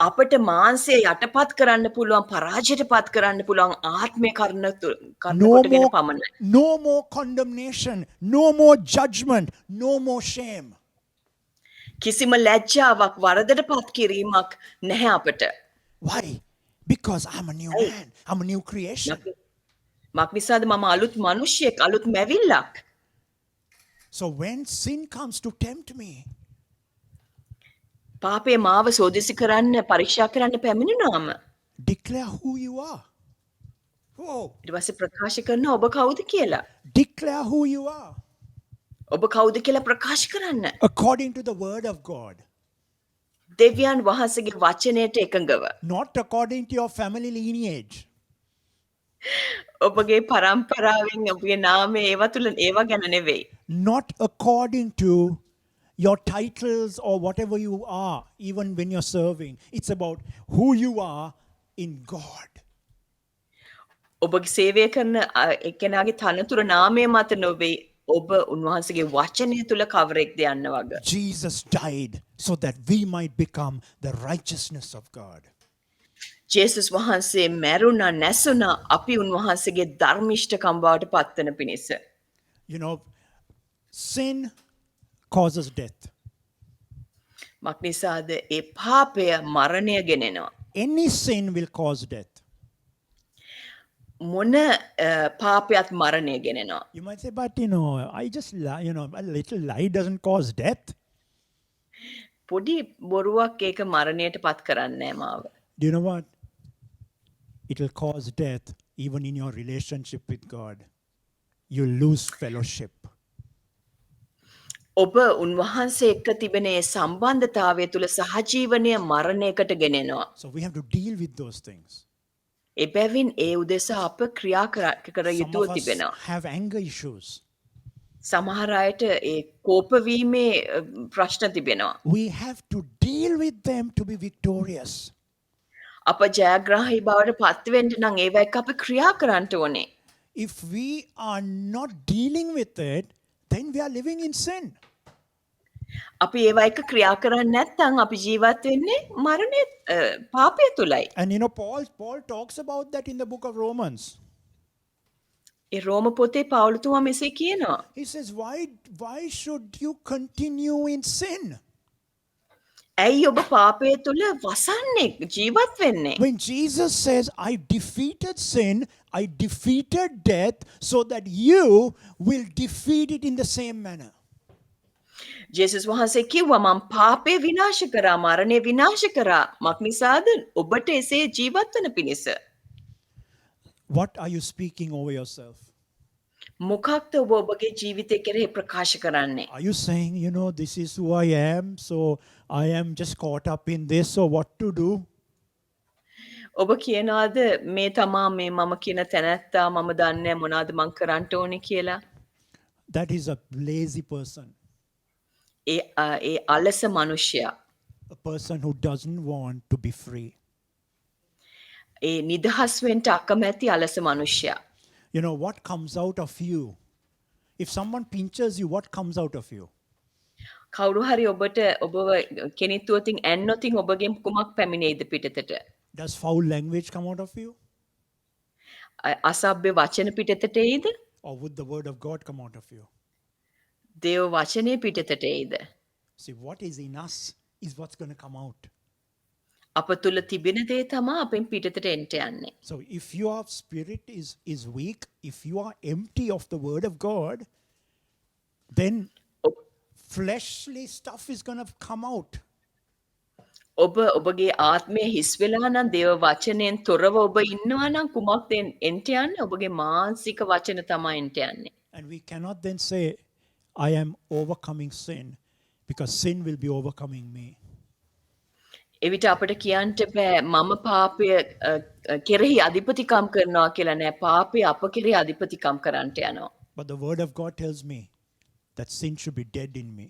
අපට මාංශය යටපත් කරන්න පුළුවන් පරාජයට පත් කරන්න පුළුවන් ආත්මය කර්ණ No කොටගෙන more, පමණයි. no more condemnation, no more judgment, no more shame. කිසිම ලැජ්ජාවක් වරදට පත් කිරීමක් නැහැ අපට. Why? Because I'm a new ඇයි? man. I'm a new creation. මක් නිසාද මම අලුත් මිනිහෙක් අලුත් මැවිල්ලක්. So when sin comes to tempt me, පාපේ මාව සෝදිසි කරන්න පරීක්ෂා කරන්න පැමිණුනාම declare who you are. Whoa. ඊට පස්සේ ප්‍රකාශ කරනවා ඔබ කවුද කියලා. Declare who you are ඔබ කවුද කියලා ප්‍රකාශ කරන්න. according to the word of God, දෙවියන් වහන්සේගේ වචනයට එකඟව. not according to your family lineage. ඔබගේ පරම්පරාවෙන් ඔබගේ නාමය ඒවා තුල ඒවා ගැන නෙවෙයි. Not according to your titles or whatever you are, even when you're serving. It's about who you are in God. ඔබගේ සේවය කරන එක්කෙනාගේ තනතුර නාමය මත නොවේ. ඔබ උන්වහන්සේගේ වචනය තුල කවරෙක්ද යන්න වග. Jesus died so that we might become the righteousness of God. ජේසුස් වහන්සේ මැරුණා නැසුණා අපි උන්වහන්සේගේ ධර්මිෂ්ඨකම් බවට පත්වන පිණිස. You know, sin causes death. මක් නිසාද ඒ පාපය මරණය ගෙනෙනවා. Any sin will cause death. මොන පාපයත් මරණය ගෙනෙනවා. You might say, but you know, I just lie, you know, a little lie doesn't cause death. පොඩි බොරුවක් ඒක මරණයට පත් කරන්නේ නැහැ මාව. Do you know what? It will cause death even in your relationship with God. You lose fellowship. ඔබ උන්වහන්සේ එක්ක තිබෙන ඒ සම්බන්ධතාවය තුල සහජීවනය මරණයකට ගෙනෙනවා. So we have to deal with those things. එබැවින් ඒ උදෙසා අප ක්‍රියා කර Some යුතුව of us තිබෙනවා. have anger issues. සමහර අයට ඒ කෝපවීමේ ප්‍රශ්න තිබෙනවා. We have to deal with them to be victorious. අප ජයග්‍රාහී බවට පත් වෙන්න නම් ඒවා එක්ක අපි ක්‍රියා කරන්න ඕනේ. If we are not dealing with it, then we are living in sin. අපි ඒවා එක්ක ක්‍රියා කරන්නේ නැත්නම් අපි ජීවත් වෙන්නේ මරණය පාපය තුලයි. And you know, Paul talks about that in the book of Romans. ඒ රෝම පොතේ පවුලතුමා මෙසේ කියනවා. He says, why should you continue in sin? ඇයි ඔබ පාපය තුල වසන්නේ ජීවත් වෙන්නේ? When Jesus says, I defeated sin, I defeated death, so that you will defeat it in the same manner. ජේසුස් වහන්සේ කිව්වා මම පාපය විනාශ කරා මරණය විනාශ කරා මක් නිසාද ඔබට එසේ ජීවත් වන පිණිස. What are you speaking over yourself? මොකක්ද ඔබ ඔබගේ ජීවිතය කෙරෙහි ප්‍රකාශ කරන්නේ? Are you saying, you know, this is who I am, so I am just caught up in this, so what to do? ඔබ කියනවාද මේ තමා මේ මම කියන තැනැත්තා මම දන්නේ මොනවද මං කරන්න ඕනේ කියලා? That is a lazy person. A අලස මනුෂ්‍යයා. A person who doesn't want to be free. ඒ නිදහස් වෙන්න අකමැති අලස මනුෂ්‍යයා. You know, what comes out of you? If someone pinches you, what comes out of you? කවුරු හරි ඔබට ඔබව කෙනිත්තුවතින් ඇන්නොතින් ඔබගෙන් කුමක් පැමිණෙයිද පිටතට? Does foul language come out of you? අසභ්‍ය වචන පිටතට එයිද? Or would the word of God come out of you? දේව වචනේ පිටතට එයිද? See, what is in us is what's going to come out. අප තුල තිබෙන දේ තමයි අපෙන් පිටතට එන්න යන්නේ. So if your spirit is weak, if you are empty of the word of God, then fleshly stuff is going to come out. ඔබ ඔබගේ ආත්මය හිස් වෙලා නම් දේව වචනයෙන් තොරව ඔබ ඉන්නවා නම් කුමක්ද එන්න යන්නේ? ඔබගේ මානසික වචන තමයි එන්න යන්නේ. And we cannot then say, I am overcoming sin, because sin will be overcoming me. එවිට අපිට කියන්න බෑ මම පාපය කෙරෙහි අධිපතිකම් කරනවා කියලා නෑ. පාපය අප කෙරෙහි අධිපතිකම් කරන්නට යනවා. But the word of God tells me that sin should be dead in me.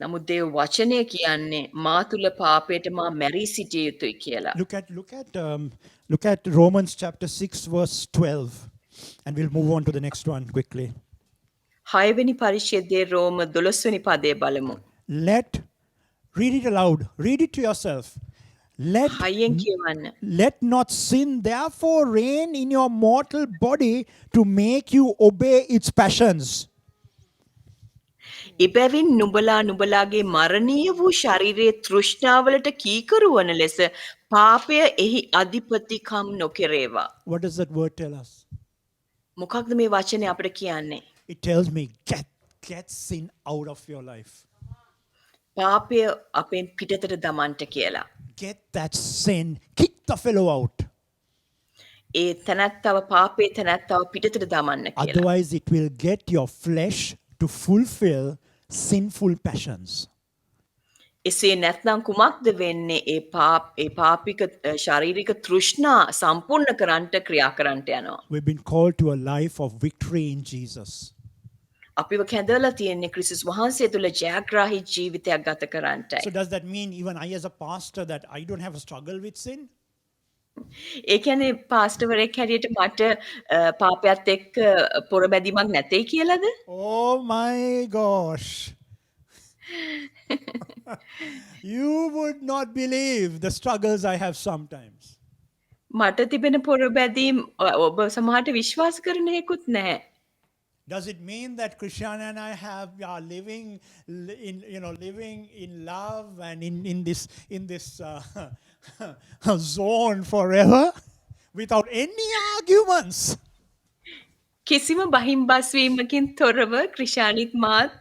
නමුත් දේව වචනය කියන්නේ මා තුල පාපයට මා මැරී සිටිය යුතුයි කියලා. Look at Romans chapter 6 verse 12, and we'll move on to the next one quickly. 6 වෙනි පරිච්ඡේදයේ රෝම 12 වෙනි පදය බලමු. Read it aloud. Read it to yourself. Let, හයියෙන් කියවන්න. let not sin therefore reign in your mortal body to make you obey its passions. එබැවින් නුඹලා නුඹලාගේ මරණීය වූ ශරීරයේ තෘෂ්ණාවලට කීකරු වන ලෙස පාපය එහි අධිපතිකම් නොකෙරේවා. What does that word tell us? මොකක්ද මේ වචනේ අපිට කියන්නේ? It tells me, get sin out of your life. පාපය අපෙන් පිටතට දමන්ට කියලා. Get that sin, kick the fellow out. ඒ තැනැත්තව පාපේ තැනැත්තව පිටතට දමන්න කියලා. Otherwise, it will get your flesh to fulfill sinful passions. එසේ නැත්නම් කුමක්ද වෙන්නේ? ඒ පාපික ශාරීරික තෘෂ්ණා සම්පූර්ණ කරන්නට ක්‍රියා කරන්නට යනවා. We've been called to a life of victory in Jesus. අපිව කැඳවලා තියෙන්නේ ක්‍රිස්තුස් වහන්සේ තුළ ජයග්‍රාහී ජීවිතයක් ගත කරන්නටයි. So does that mean even I as a pastor that I don't have a struggle with sin? ඒ කියන්නේ පාස්ටර්වරයෙක් හැටියට මට පාපයත් එක්ක පොරබැදීමක් නැtei කියලාද? Oh my gosh. You would not believe the struggles I have sometimes. මට තිබෙන පොරබැදීම් ඔබ සමහරට විශ්වාස කරන හේකුත් නැහැ. Does it mean that Christiana and I are living in love and in this zone forever without any arguments? කිසිම බහිම්බස් වීමකින් තොරව ක්‍රිෂානිත් මාත්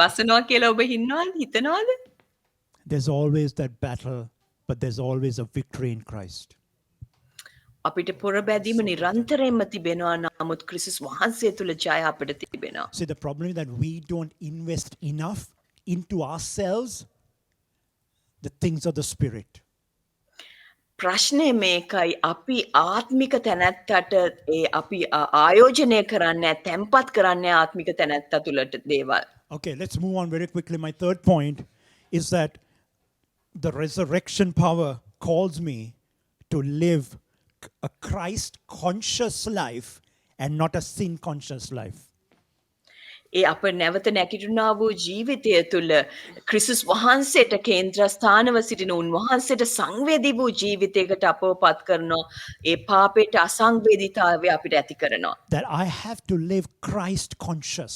වසනවා කියලා ඔබ හිතනවද? There's always that battle, but there's always a victory in Christ. අපිට පොරබැදීම නිරන්තරයෙන්ම තිබෙනවා. නමුත් ක්‍රිස්තුස් වහන්සේ තුළ ජය අපිට තිබෙනවා. See, the problem is that we don't invest enough into ourselves, the things of the Spirit. ප්‍රශ්නය මේකයි අපි ආත්මික තැනැත්තට අපි ආයෝජනය කරන්නේ තැම්පත් කරන්නේ ආත්මික තැනැත්තා තුළට දේවල්. Okay, let's move on very quickly. My third point is that the resurrection power calls me to live a Christ-conscious life and not a sin-conscious life. ඒ අප නැවත නැගිටිනා වූ ජීවිතය තුළ ක්‍රිස්තුස් වහන්සේට කේන්ද්‍රස්ථානව සිටින උන්වහන්සේට සංවේදී වූ ජීවිතයකට අපව පත් කරනවා. ඒ පාපයට අසංවේදීතාවය අපිට ඇති කරනවා. That I have to live Christ-conscious,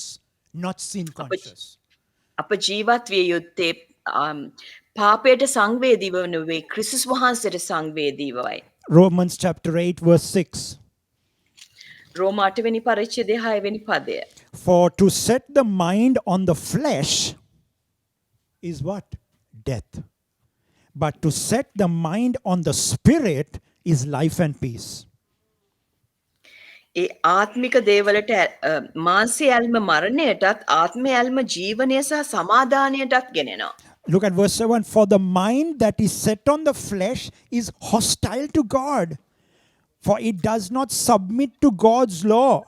not sin-conscious. අප ජීවත් විය යුත්තේ පාපයට සංවේදීව නෙවෙයි ක්‍රිස්තුස් වහන්සේට සංවේදීවයි. Romans chapter 8 verse 6. රෝම 8 වෙනි පරිච්ඡේදය 6 වෙනි පදය. For to set the mind on the flesh is what? Death. But to set the mind on the spirit is life and peace. ඒ ආත්මික දේවලට මාංශය ඇල්ම මරණයටත් ආත්මය ඇල්ම ජීවනය සහ සමාදානයටත් ගෙනෙනවා. Look at verse 7. For the mind that is set on the flesh is hostile to God. For it does not submit to God's law.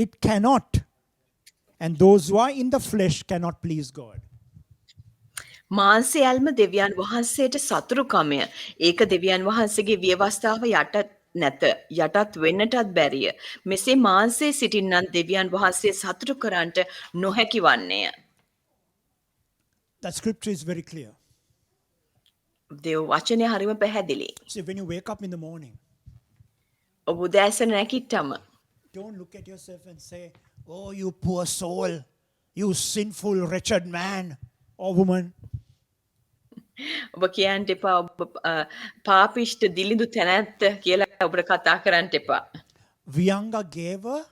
It cannot. And those who are in the flesh cannot please God. මාංශය ඇල්ම දෙවියන් වහන්සේට සතුරුකමය. ඒක දෙවියන් වහන්සේගේ ව්‍යවස්ථාව නැත. යටත් වෙන්නටත් බැරිය. මෙසේ මාංශයේ සිටින්නන් දෙවියන් වහන්සේ සතුටු කරන්නට නොහැකි වන්නේය. That scripture is very clear. දේව වචනය හරිම පැහැදිලි. See, when you wake up in the morning, ඔබ උදෑසන නැගිට්ටම don't look at yourself and say, oh, you poor soul, you sinful, wretched man or woman. ඔබ කියන්න එපා ඔබ පාපිෂ්ඨ දිලිඳු තැනැත්ත කියලා ඔබට කතා කරන්න එපා. Vyanga gave her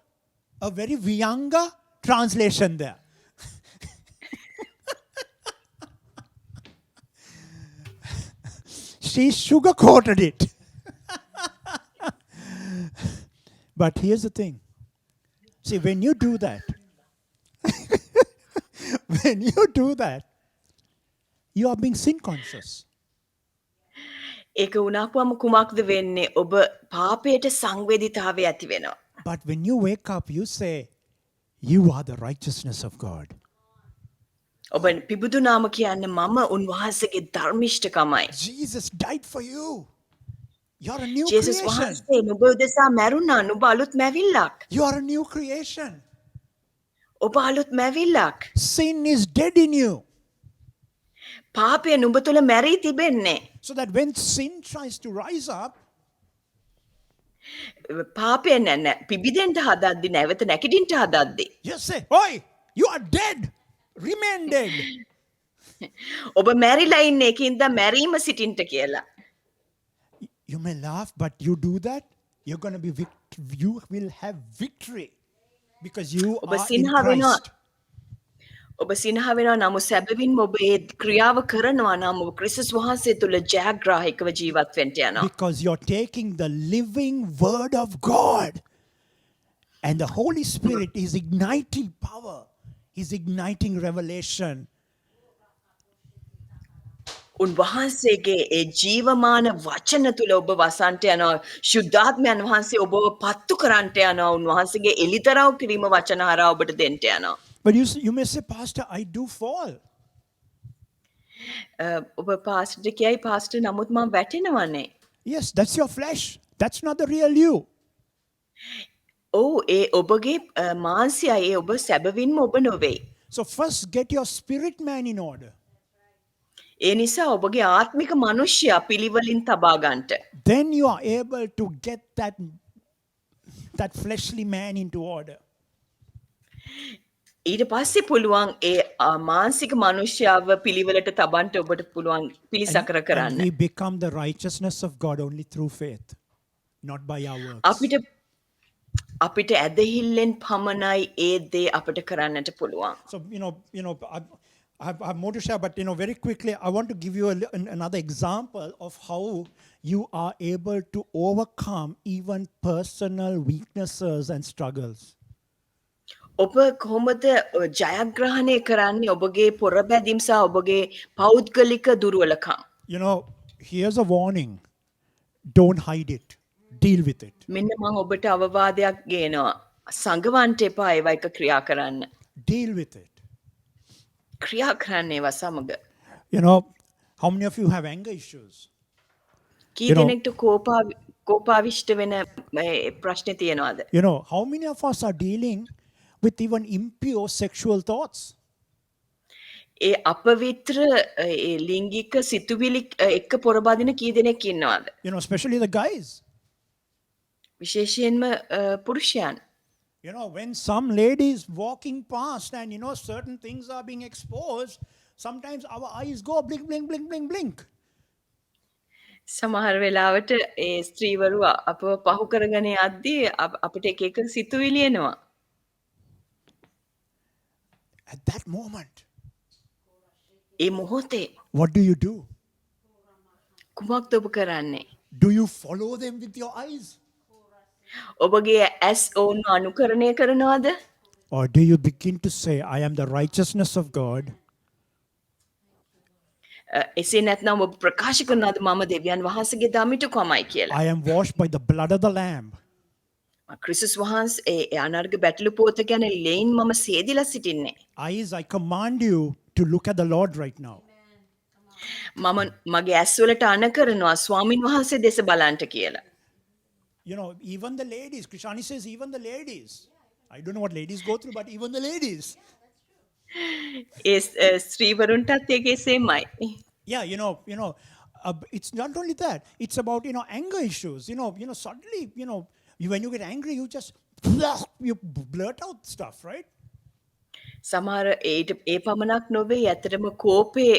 a very Vyanga translation there. She sugar-coated it. But here's the thing. See, when you do that, you are being sin conscious. ඒක වුණාපුවම කුමක්ද වෙන්නේ? ඔබ පාපයට සංවේදීතාවය ඇති වෙනවා. But when you wake up, you say, you are the righteousness of God. ඔබ පිබුදුනාම කියන්නේ මම උන්වහන්සේගේ ධර්මිෂ්ඨකමයි. Jesus died for you. You're a new Jesus creation. වහන්සේ නුඹ උදෙසා මැරුණා. නුඹ අලුත් මැවිල්ලක්. You are a new creation. ඔබ අලුත් මැවිල්ලක්. Sin is dead in you. පාපය නුඹ තුළ මැරී තිබෙන්නේ. So that when sin tries to rise up, පාපය පිබිදෙන්ට හදද්දි නැවත නැකිටින්ට හදද්දි. just say, Oi, you are dead. Remain dead. ඔබ මැරිලා ඉන්නේ ඒකින්ද මැරීම සිටින්ට කියලා. You may laugh, but you do that, you're going to be you will have victory because you ඔබ are in සිනහ වෙනවා. Christ. ඔබ සිනහ වෙනවා නමුත් සැබවින්ම ඔබ ඒ ක්‍රියාව කරනවා නම් ඔබ ක්‍රිස්තුස් වහන්සේ තුළ ජයග්‍රාහකව ජීවත් වෙන්න යනවා. Because you're taking the living word of God. And the Holy Spirit is igniting power. He's igniting revelation. උන්වහන්සේගේ ඒ ජීවමාන වචන තුළ ඔබ වසන්ට යනවා. ශුද්ධාත්මයන් වහන්සේ ඔබව පත්තු කරන්නට යනවා. උන්වහන්සේගේ එලිතරව් කිරීම වචන හරහා ඔබට දෙන්නට යනවා. But you may say, Pastor, I do fall. ඔබ පාස්ටර් කියයි පාස්ටර් නමුත් මම වැටෙනවනේ. Yes, that's your flesh. That's not the real you. ඔව් ඒ ඔබගේ මාංශයයි ඒ ඔබ සැබවින්ම ඔබ නොවේ. So first get your spirit man in order. ඒ නිසා ඔබගේ ආත්මික මනුෂ්‍යයා පිළිවෙලින් තබා ගන්නට. Then you are able to get that fleshly man into order. ඊට පස්සේ පුළුවන් ඒ මානසික මනුෂ්‍යයාව පිළිවෙලට තබන්න ඔබට පුළුවන් පිළිසකර And කරන්න. we become the righteousness of God only through faith, not by our works. අපිට ඇදහිල්ලෙන් පමණයි ඒ දේ අපිට කරන්නට පුළුවන්. So, I have more to share, but, very quickly, I want to give you another example of how you are able to overcome even personal weaknesses and struggles. ඔබ කොහොමද ජයග්‍රහණය කරන්නේ ඔබගේ පොරබැදීම් සහ ඔබගේ පෞද්ගලික දුර්වලකම්? Here's a warning. Don't hide it. Deal with it. මෙන්න මම ඔබට අවවාදයක් ගේනවා. සංගවන්ට එපා ඒවා එක ක්‍රියා කරන්න. Deal with it. ක්‍රියා කරන්න ඒවා සමග. How many of you have anger issues? කී දෙනෙක්ට කෝපාවිෂ්ඨ වෙන ප්‍රශ්නේ තියෙනවද? How many of us are dealing with even impure sexual thoughts? ඒ අපවිත්‍ර ඒ ලිංගික සිතුවිලි එක්ක පොරබදින කී දෙනෙක් ඉන්නවද? Especially the guys. විශේෂයෙන්ම පුරුෂයන්. When some ladies walking past and certain things are being exposed, sometimes our eyes go blink, blink, blink, blink, blink. සමහර වෙලාවට ඒ ස්ත්‍රීවරු අපව පහු කරගෙන යද්දී අපිට එක එක සිතුවිලි එනවා. At that moment, ඒ මොහොතේ what do you do? කුමක්ද ඔබ කරන්නේ? Do you follow them with your eyes? ඔබගේ ඇස් ඔවුන් අනුකරණය කරනවද? Or do you begin to say, I am the righteousness of God? එසේ නැත්නම් ඔබ ප්‍රකාශ කරනවද මම දෙවියන් වහන්සේගේ දමිටුකමයි කියලා? I am washed by the blood of the Lamb. ක්‍රිස්තුස් වහන්සේ ඒ අනර්ග බැටළු පොත ගැන ලේන් මම සේදිලා සිටින්නේ. Eyes, I command you to look at the Lord right now. මම මගේ ඇස් වලට අණ කරනවා ස්වාමින් වහන්සේ දෙස බලන්ට කියලා. Even the ladies, Krishani says, even the ladies. I don't know what ladies go through, but even the ladies. ඒ ස්ත්‍රීවරුන්ටත් ඒකේ සේමයි. Yeah, it's not only that. It's about, anger issues. Suddenly, when you get angry, you just you blurt out stuff, right? සමහර ඒ පමණක් නොවේ ඇත්තටම කෝපේ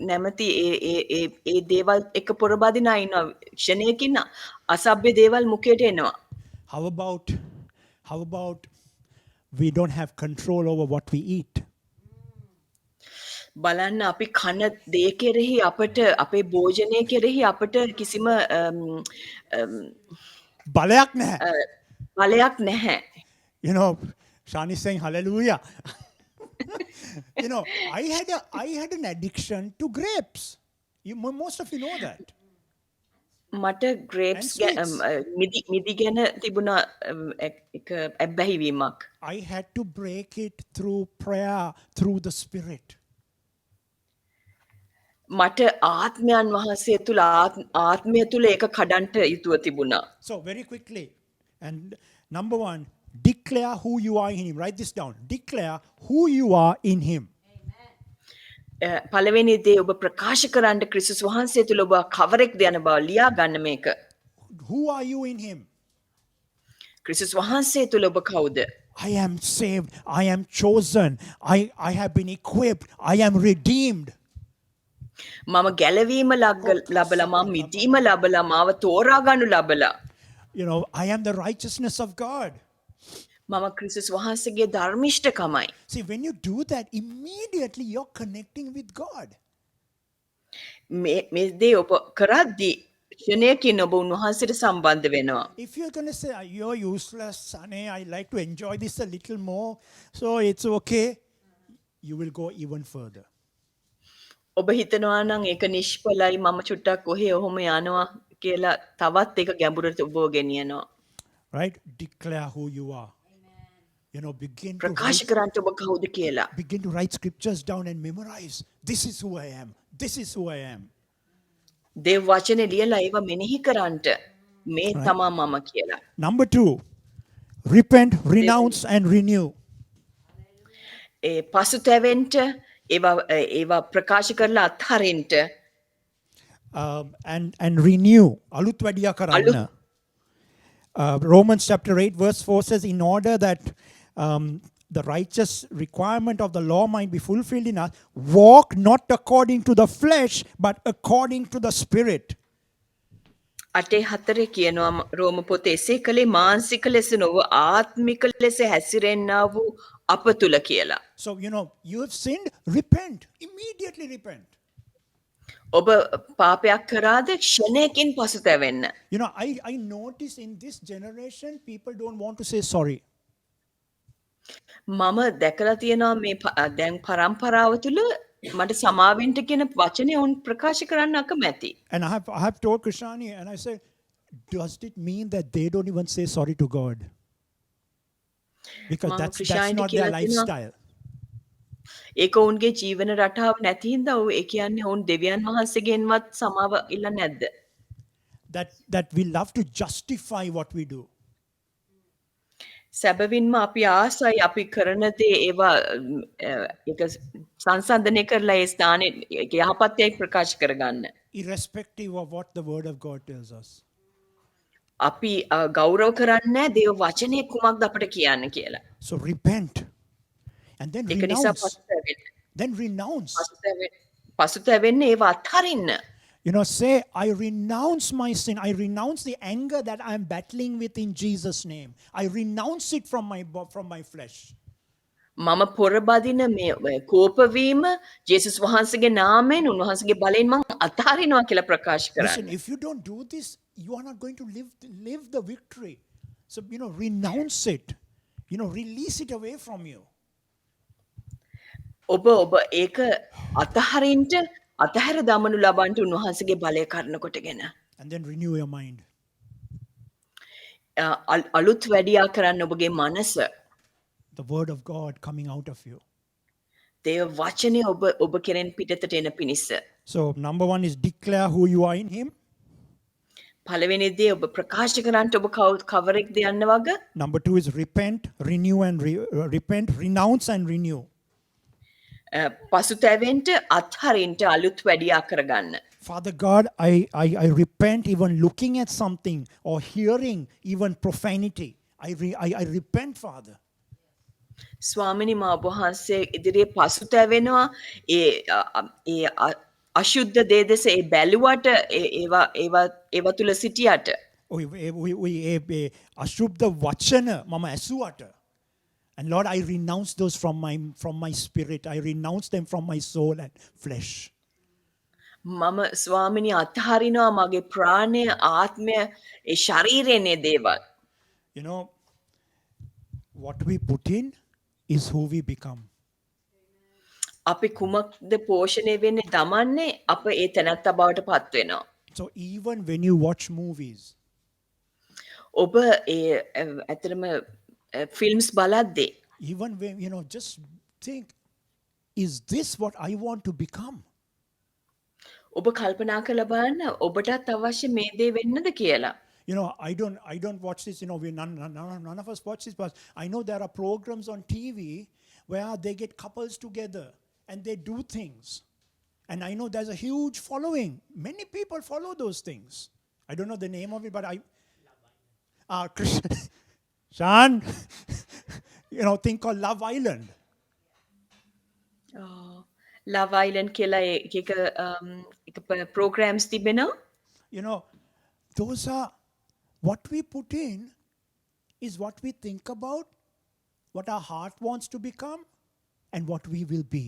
නැමැති ඒ දේවල් එක පොරබදින ඉන්නවා ක්ෂණයකින් අසභ්‍ය දේවල් මුඛයට එනවා. How about we don't have control over what we eat? බලන්න අපි කන දේ කෙරෙහි අපට අපේ භෝජනය කෙරෙහි අපට කිසිම බලයක් නැහැ. බලයක් නැහැ. Shani is saying hallelujah. I had an addiction to grapes. Most of you know that. මට grapes මිදි ගැන තිබුණා එක ඇබ්බැහිවීමක්. I had to break it through prayer, through the Spirit. මට ආත්මයන් වහන්සේ තුල ආත්මය තුල ඒක කඩන්ට යුතුව තිබුණා. So very quickly, and number 1, declare who you are in Him. Write this down. Declare who you are in Him. පළවෙනි දේ ඔබ ප්‍රකාශ කරන්න ක්‍රිස්තුස් වහන්සේ තුළ ඔබ කවරෙක්ද යන බව ලියා ගන්න මේක. Who are you in Him? ක්‍රිස්තුස් වහන්සේ තුළ ඔබ කවුද? I am saved. I am chosen. I have been equipped. I am redeemed. මම ගැලවීම ලබලා මම මිදීම ලබලා මාව තෝරා ගන්නු ලබලා You know, I am the righteousness of God. මම ක්‍රිස්තුස් වහන්සේගේ ධර්මිෂ්ඨකමයි. See, when you do that, immediately you're connecting with God. මේ දේ ඔබ කරද්දී ක්ෂණයකින් ඔබ උන්වහන්සේට සම්බන්ධ වෙනවා. If you're going to say, you're useless, Sonny, I like to enjoy this a little more, so it's okay, you will go even further. ඔබ හිතනවා නම් ඒක නිෂ්ඵලයි මම චුට්ටක් ඔහේ ඔහොම යනවා කියලා තවත් ඒක ගැඹුරට ඔබව ගෙනියනවා. Right? Declare who you are. You know, ප්‍රකාශ කරන්න ඔබ කවුද කියලා. begin to write scriptures down and memorize. This is who I am. This is who I am. දේව වචනේ ලියලා ඒව මෙනෙහි කරන්නට මේ තමා මම කියලා. Number 2, repent, renounce, and renew. ඒ පසුතැවෙන්න ඒවා ප්‍රකාශ කරලා අත්හරින්න And renew. Alut vadiya karanna. Romans chapter 8 verse 4 says, in order that the righteous requirement of the law might be fulfilled in us, walk not according to the flesh, but according to the Spirit. 8:4 කියනවා රෝම පොතේ එසේ කලේ මානසික ලෙස නොව ආත්මික ලෙස හැසිරෙන්නා වූ අප තුල කියලා. So, you know, you have sinned, repent. Immediately repent. ඔබ පාපයක් කරාද ක්ෂණයකින් පසුතැවෙන්න. You know, I notice in this generation, people don't want to say sorry. මම දැකලා තියෙනවා මේ දැන් පරම්පරාව තුල මට සමාවෙන්ට කියන වචනේ උන් ප්‍රකාශ කරන්න අකමැති. And I have told Krishani, and I said, does it mean that they don't even say sorry to God? Because that's not their lifestyle. ඒක උන්ගේ ජීවන රටාව නැති හින්දා ඒ කියන්නේ උන් දෙවියන් වහන්සේගෙන්වත් සමාව ඉල්ලන්නේ නැද්ද? That we love to justify what we do. සැබවින්ම අපි ආසයි අපි කරන දේ ඒවා ඒක සංසන්දනය කරලා ඒ ස්ථානේ යහපත්යයි ප්‍රකාශ කරගන්න. Irrespective of what the word of God tells us. අපි ගෞරව කරන්නේ දේව වචනේ කුමක්ද අපිට කියන්න කියලා. So repent. And then ඒක නිසා renounce. පසුතැවෙන්න. Then renounce. පසුතැවෙන්න ඒවා අත්හරින්න. You know, say, I renounce my sin. I renounce the anger that I am battling with in Jesus' name. I renounce it from my flesh. මම පොරබදින මේ කෝපවීම ජේසුස් වහන්සේගේ නාමයෙන් උන්වහන්සේගේ බලයෙන් මම අත්හරිනවා කියලා ප්‍රකාශ Listen, කරන්නේ. if you don't do this, you are not going to live the victory. So, you know, renounce it. You know, release it away from you. ඔබ ඒක අතහරින්න අතහැර දමනු ලබන්ට උන්වහන්සේගේ බලය කරන කොටගෙන And then renew your mind. අලුත් වැඩියා කරන්න ඔබගේ මනස The word of God coming out of you. දේව වචනේ ඔබ කෙරෙන් පිටතට එන පිණිස. So, number 1 is declare who you are in Him. පළවෙනි දේ ඔබ ප්‍රකාශ කරන්නට ඔබ කවරෙක්ද යන්න වග. Number 2 is repent, renew, and repent, renounce, and renew. පසුතැවෙන්ට අත්හරින්ට අලුත් වැඩියා කරගන්න. Father God, I repent even looking at something or hearing even profanity. I repent, Father. ස්වාමිනී මා ඔබ වහන්සේ ඉදිරියේ පසුතැවෙනවා ඒ අශුද්ධ දේ දෙස ඒ බැලුවට ඒවා තුල සිටියට. අශුද්ධ වචන මම ඇසුවට. And Lord, I renounce those from my spirit. I renounce them from my soul and flesh. මම ස්වාමිනී අත්හරිනවා මගේ ප්‍රාණය ආත්මය ඒ ශරීරයේ දේවල්. You know, what we put in is who we become. අපි කුමක්ද පෝෂණය වෙන්නේ දමන්නේ අප ඒ තැනත්තා බවට පත් වෙනවා. So even when you watch movies, ඔබ ඒ ඇත්තටම ෆිල්ම්ස් බලද්දී even when, you know, just think, is this what I want to become? ඔබ කල්පනා කරලා බලන්න ඔබටත් අවශ්‍ය මේ දේ වෙන්නද කියලා. You know, I don't watch this, you know, none of us watch this, but I know there are programs on TV where they get couples together and they do things. And I know there's a huge following. Many people follow those things. I don't know the name of it, but Sean, thing called Love Island. Love island කියලා එක programmes තිබෙනවා. Those are what we put in is what we think about, what our heart wants to become, and what we will be.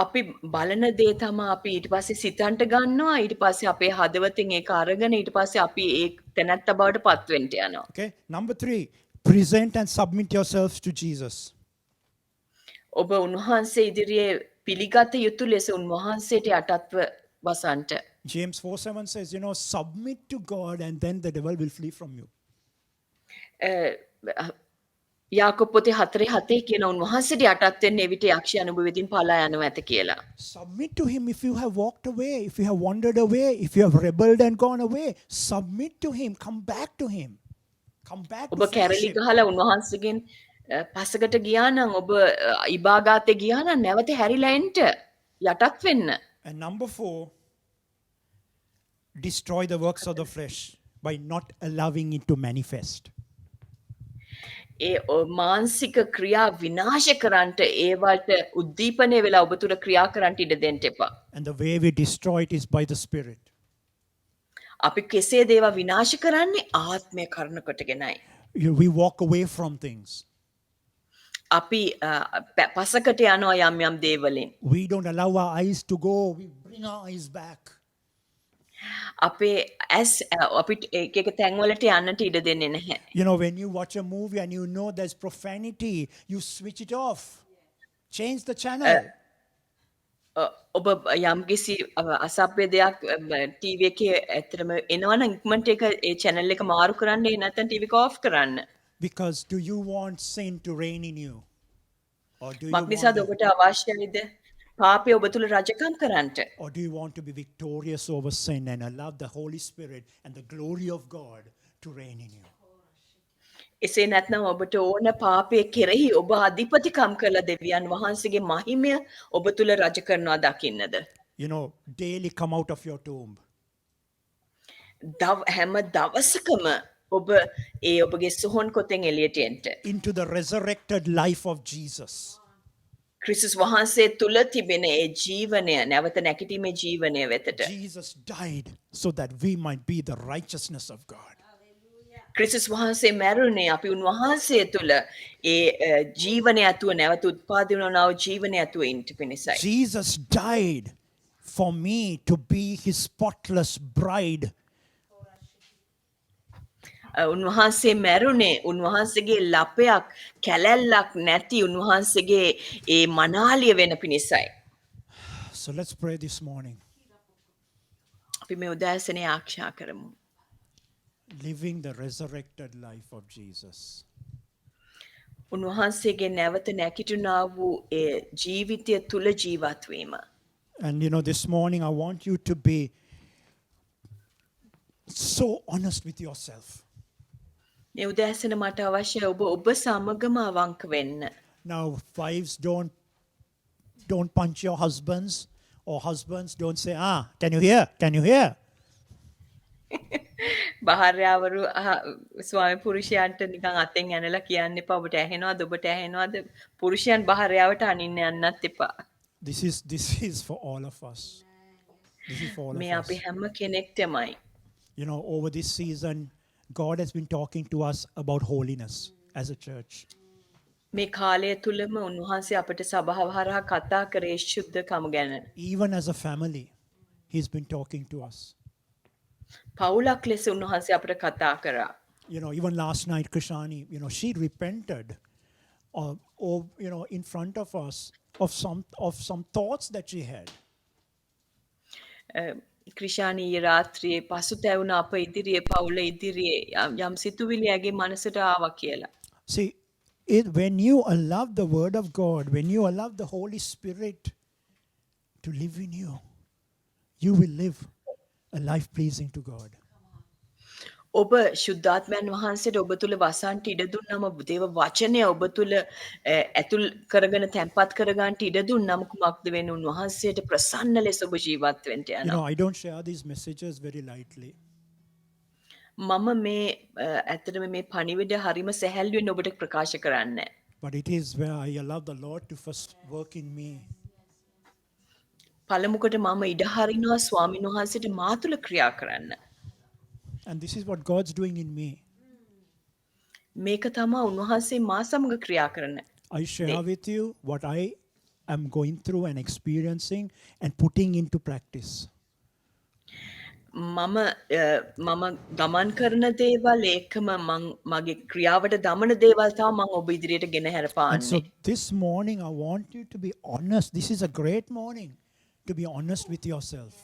අපි බලන දේ තමයි අපි ඊට පස්සේ සිතන්ට ගන්නවා. ඊට පස්සේ අපේ හදවතින් ඒක අරගෙන ඊට පස්සේ අපි ඒ තැනැත්ත බවට පත් වෙන්න යනවා. Okay. Number 3, present and submit yourselves to Jesus. ඔබ උන්වහන්සේ ඉදිරියේ පිළිගත යුතු ලෙස උන්වහන්සේට යටත්ව වසන්ට. James 4:7 says, submit to God and then the devil will flee from you. Jacob පොතේ 4:7 කියන උන්වහන්සේට යටත් වෙන්න එවිට යක්ෂයන් ඔබ වෙතින් පලා යනවා ඇත කියලා. Submit to him if you have walked away, if you have wandered away, if you have rebelled and gone away. Submit to him. Come back to him. Come back ඔබ to කැරලි fellowship. ගහලා උන්වහන්සේගෙන් පසකට ගියා නම් ඔබ ඉබාගාතේ ගියා නම් නැවත හැරිලා එන්න යටත් වෙන්න. And number 4, destroy the works of the flesh by not allowing it to manifest. ඒ මානසික ක්‍රියා විනාශ කරන්නට ඒවට උද්දීපනය වෙලා ඔබ තුල ක්‍රියා කරන්නට ඉඩ දෙන්න එපා. And the way we destroy it is by the Spirit. අපි කෙසේ දේවා විනාශ කරන්නේ ආත්මය කරන කොටගෙනයි. We walk away from things. අපි පසකට යනවා යම් යම් දේවලින්. We don't allow our eyes to go. We bring our eyes back. අපේ ඇස් අපිට එක එක තැන්වලට යන්නට ඉඩ දෙන්නේ නැහැ. When you watch a movie and you know there's profanity, you switch it off. Change the channel. ඔබ යම්කිසි අසභ්‍ය දෙයක් ටීවී එකේ ඇත්තටම එනවනම් ඉක්මනට ඒක ඒ channel එක මාරු කරන්න නැත්නම් ටීවී එක off කරන්න. Because do you want sin to reign in you? Or do you මක්නිසාද want ඔබට අවශ්‍යයිද පාපය ඔබ තුල රජකම් කරන්නට? or do you want to be victorious over sin and allow the Holy Spirit and the glory of God to reign in you? එසේ නැත්නම් ඔබට ඕන පාපය කෙරෙහි ඔබ අධිපතිකම් කළ දෙවියන් වහන්සේගේ මහිමය ඔබ තුල රජ කරනවා දකින්නද? Daily come out of your tomb. හැම දවසකම ඔබ ඒ ඔබගේ සොහොන් කොතෙන් එළියට එන්න. Into the resurrected life of Jesus. ක්‍රිස්තුස් වහන්සේ තුල තිබෙන ඒ ජීවනය නැවත නැගිටීමේ ජීවනය වෙතට. Jesus died so that we might be the righteousness of God. ක්‍රිස්තුස් වහන්සේ මැරුණේ අපි උන්වහන්සේ තුල ඒ ජීවනය ඇතුව නැවත උත්පාදනය වන ජීවනය ඇතුව ඉන්න පිණිසයි. Jesus died for me to be his spotless bride. උන්වහන්සේ මැරුණේ උන්වහන්සේගේ ලපයක් කැලැල්ලක් නැති උන්වහන්සේගේ ඒ මනාලිය වෙන පිණිසයි. So let's pray this morning. අපි මේ උදෑසනේ ආශා කරමු. Living the resurrected life of Jesus. උන්වහන්සේගේ නැවත නැගිටුණා වූ ඒ ජීවිතය තුල ජීවත් වීම. And this morning I want you to be so honest with yourself. මේ උදෑසන මට අවශ්‍යයි ඔබ සමගම අවංක වෙන්න. Now wives don't punch your husbands, or husbands don't say, can you hear? Can you hear? භාර්යාවරු ස්වාමි පුරුෂයන්ට නිකන් අතෙන් ඇනලා කියන්න එපා ඔබට ඇහෙනවද ඔබට ඇහෙනවද පුරුෂයන් භාර්යාවට අනින්න යන්නත් එපා. This is for all of us. This is for all මේ of අපි us. හැම කෙනෙක්ටමයි. Over this season, God has been talking to us about holiness as a church. මේ කාලය තුලම උන්වහන්සේ අපට සභාව හරහා කතා කරේ ශුද්ධකම ගැන. Even as a family, he's been talking to us. පවුලක් ලෙස උන්වහන්සේ අපට කතා කරා. Even last night, Krishani, she repented, in front of us of some thoughts that she had. ක්‍රිෂානී රාත්‍රියේ පසුතැවුණ අප ඉදිරියේ පවුල ඉදිරියේ යම් සිතුවිලි ඇගේ මනසට ආවා කියලා. See, when you allow the word of God, when you allow the Holy Spirit to live in you, you will live a life pleasing to God. ඔබ ශුද්ධාත්මයන් වහන්සේට ඔබ තුළ වසන්ට ඉඩ දුන්නම දේව වචනය ඔබ තුළ ඇතුල් කරගෙන තැන්පත් කරගන්නට ඉඩ දුන්නම කුමක්ද වෙන්නේ? උන්වහන්සේට ප්‍රසන්න ලෙස ඔබ ජීවත් වෙන්න You know, යනවා. I don't share these messages very lightly. මම මේ ඇත්තටම මේ පණිවිඩ හරිම සැහැල්ලුවෙන් ඔබට ප්‍රකාශ කරන්නේ. But it is where I allow the Lord to first work in me. පළමුකොට මම ඉඩ හරිනවා ස්වාමීන් වහන්සේට මා තුළ ක්‍රියා කරන්න. And this is what God's doing in me. මේක තමයි උන්වහන්සේ මා සමග ක්‍රියා කරන. I share with you what I am going through and experiencing and putting into practice. මම මම ගමන් කරන දේවල් ඒකම මගේ ක්‍රියාවට දමන දේවල් තමයි මම ඔබ ඉදිරියට ගෙන And හැරපාන්නේ. so this morning, I want you to be honest. This is a great morning to be honest with yourself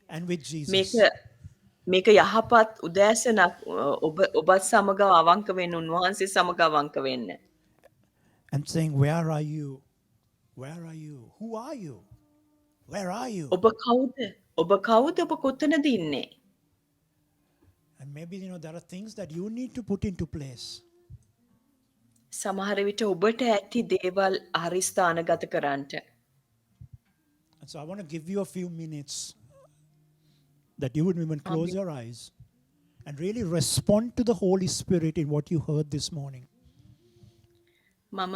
and with මේක Jesus. මේක යහපත් උදෑසනක් ඔබත් සමග අවංක වෙන්න උන්වහන්සේ සමග අවංක වෙන්න. And saying, where are you? Where are you? Who are you? Where are you? ඔබ කවුද? ඔබ කවුද? ඔබ කොතනද ඉන්නේ? And maybe, you know, there are things that you need to put into place. සමහර විට ඔබට ඇති දේවල් හරි ස්ථානගත කරන්නට. And so I want to give you a few minutes that you would even close your eyes and really respond to the Holy Spirit in what you heard this morning. මම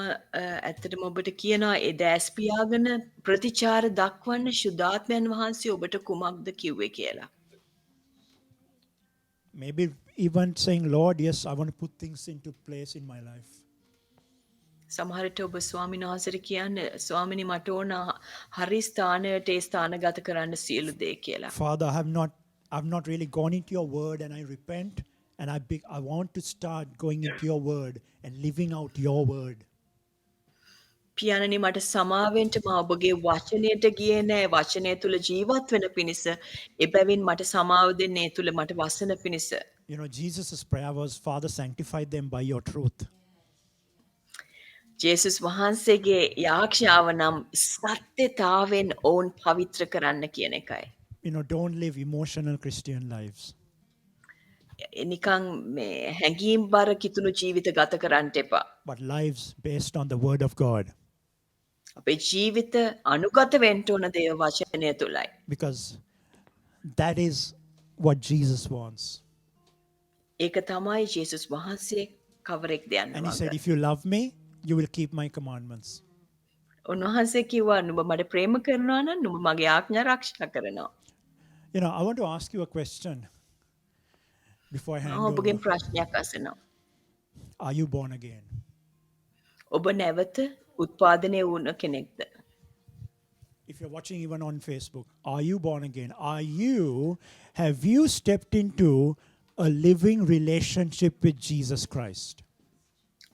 ඇත්තටම ඔබට කියනවා ඒ දැස් පියාගෙන ප්‍රතිචාර දක්වන්න ශුද්ධාත්මයන් වහන්සේ ඔබට කුමක්ද කිව්වේ කියලා. Maybe even saying, Lord, yes, I want to put things into place in my life. සමහර විට ඔබ ස්වාමීන් වහන්සේට කියන්නේ ස්වාමිනී මට ඕන හරි ස්ථානයට ඒ ස්ථානගත කරන්න සියලු දේ කියලා. Father, I've not really gone into your word and I repent and I want to start going into your word and living out your word. පියාණනි මට සමාවෙන්ට මා ඔබගේ වචනයට ගියේ නෑ වචනය තුල ජීවත් වෙන පිණිස එබැවින් මට සමාව දෙන්න ඒ තුල මට වසන පිණිස. You know, Jesus' prayer was, Father, sanctify them by your truth. ජේසුස් වහන්සේගේ යාඥාව නම් සත්‍යතාවෙන් ඔවුන් පවිත්‍ර කරන්න කියන එකයි. You know, don't live emotional Christian lives. නිකං මේ හැඟීම් බර කිතුණු ජීවිත ගත කරන්නට එපා. But lives based on the word of God. අපේ ජීවිත අනුගත වෙන්න ඕන දේව වචනය තුලයි. Because that is what Jesus wants. ඒක තමයි ජේසුස් වහන්සේ කවරෙක්ද And he යනවා. said, if you love me, you will keep my commandments. උන්වහන්සේ කිව්වා නුඹ මට ප්‍රේම කරනවා නම් නුඹ මගේ ආඥා ආරක්ෂා කරනවා. You know, I want to ask you a question before I hand ඔබගෙන් over. ප්‍රශ්නයක් අසනවා. Are you born again? ඔබ නැවත උත්පාදනය වුණ කෙනෙක්ද? If you're watching even on Facebook, are you born again? Have you stepped into a living relationship with Jesus Christ?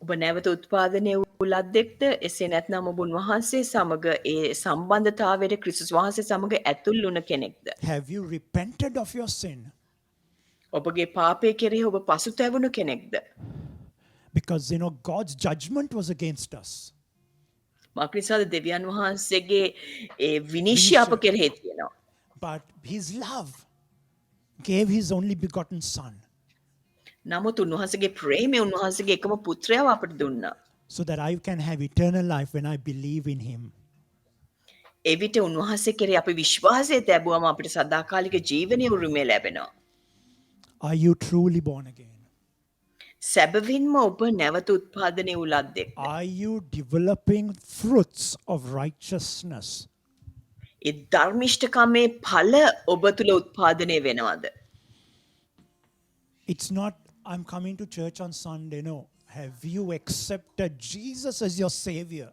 ඔබ නැවත උත්පාදනය වූ ලද්දෙක්ද? එසේ නැත්නම් ඔබ උන්වහන්සේ සමග ඒ සම්බන්ධතාවයට ක්‍රිස්තුස් වහන්සේ සමග ඇතුල් වුණ කෙනෙක්ද? Have you repented of your sin? ඔබගේ පාපය කෙරෙහි ඔබ පසුතැවුණු කෙනෙක්ද? Because, you know, God's judgment was against us. මක් නිසාද දෙවියන් වහන්සේගේ ඒ විනිශ්චය අප කෙරෙහි තියෙනවා. But his love gave his only begotten son නමුත් උන්වහන්සේගේ ප්‍රේමය උන්වහන්සේගේ එකම පුත්‍රයාව අපට දුන්නා. so that I can have eternal life when I believe in him. එවිට උන්වහන්සේ කෙරෙහි අපි විශ්වාසය තැබුවම අපිට සදාකාලික ජීවනයේ උරුමය ලැබෙනවා. Are you truly born again? සැබවින්ම ඔබ නැවත උත්පාදනය වූ ලද්දෙක්. Are you developing fruits of righteousness? ඒ ධර්මිෂ්ඨකමේ ඵල ඔබ තුල උත්පාදනය වෙනවද? It's not, I'm coming to church on Sunday. No. Have you accepted Jesus as your Savior?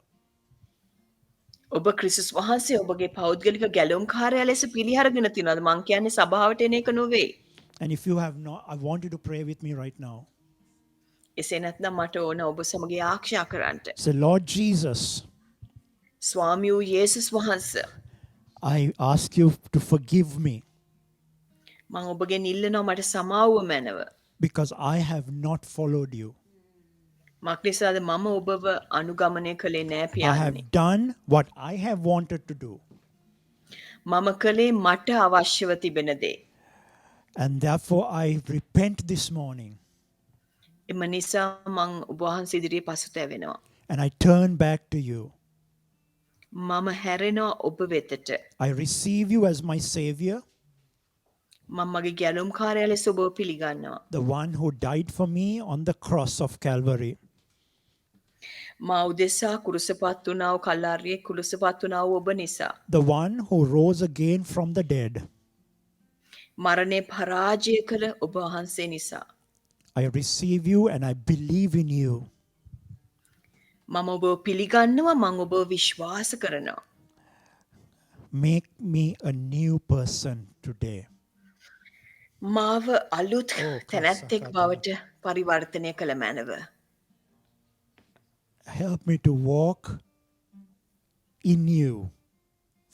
ඔබ ක්‍රිස්තුස් වහන්සේ ඔබගේ පෞද්ගලික ගැලුම්කාරයා ලෙස පිළිඅරගෙන තියනවාද? මං කියන්නේ සභාවට එන එක නොවේ. And if you have not, I want you to pray with me right now. එසේ නැත්නම් මට ඕන ඔබ සමග ආක්ෂා කරන්නට. Say, Lord Jesus, ස්වාමී වූ යේසුස් වහන්සේ I ask you to forgive me මං ඔබගෙන් ඉල්ලනවා මට සමාව මැනව. because I have not followed you. මක් නිසාද මම ඔබව අනුගමනය කළේ නෑ I පියාණනි. have done what I have wanted to do. මම කළේ මට අවශ්‍යව තිබෙන දේ. And therefore, I repent this morning එම නිසා මං ඔබ වහන්සේ ඉදිරියේ පසුතැවෙනවා. and I turn back to you. මම හැරෙනවා ඔබ වෙතට. I receive you as my Savior, මම මගේ ගැලුම්කාරයා ලෙස ඔබව පිළිගන්නවා. the one who died for me on the cross of Calvary. මා උදෙසා කුරුසපත් වුණා වූ කල්ලාරියේ කුරුසපත් වුණා වූ ඔබ නිසා. The one who rose again from the dead. මරණය පරාජය කළ ඔබ වහන්සේ නිසා. I receive you and I believe in you. මම ඔබව පිළිගන්නවා මම ඔබව විශ්වාස කරනවා. Make me a new person today. මාව අලුත් Oh, තැනැත්තෙක් බවට පරිවර්තනය කළ මැනව. Help me to walk in you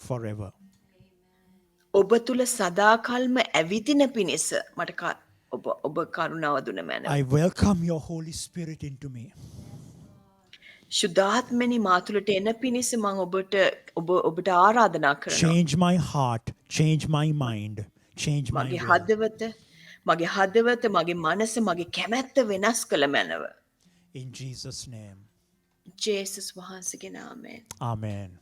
forever. ඔබ තුල සදාකල්ම ඇවිදින පිණිස මට ඔබ කරුණාව දුන මැනව. I welcome your Holy Spirit into me. ශුද්ධාත්මනි මා තුළට එන පිණිස මම ඔබට ආරාධනා කරනවා. Change my heart, change my mind, change my මගේ will. හදවත මගේ මනස මගේ කැමැත්ත වෙනස් කළ මැනව. In Jesus' name. ජේසුස් වහන්සේගේ නාමයෙන්. Amen.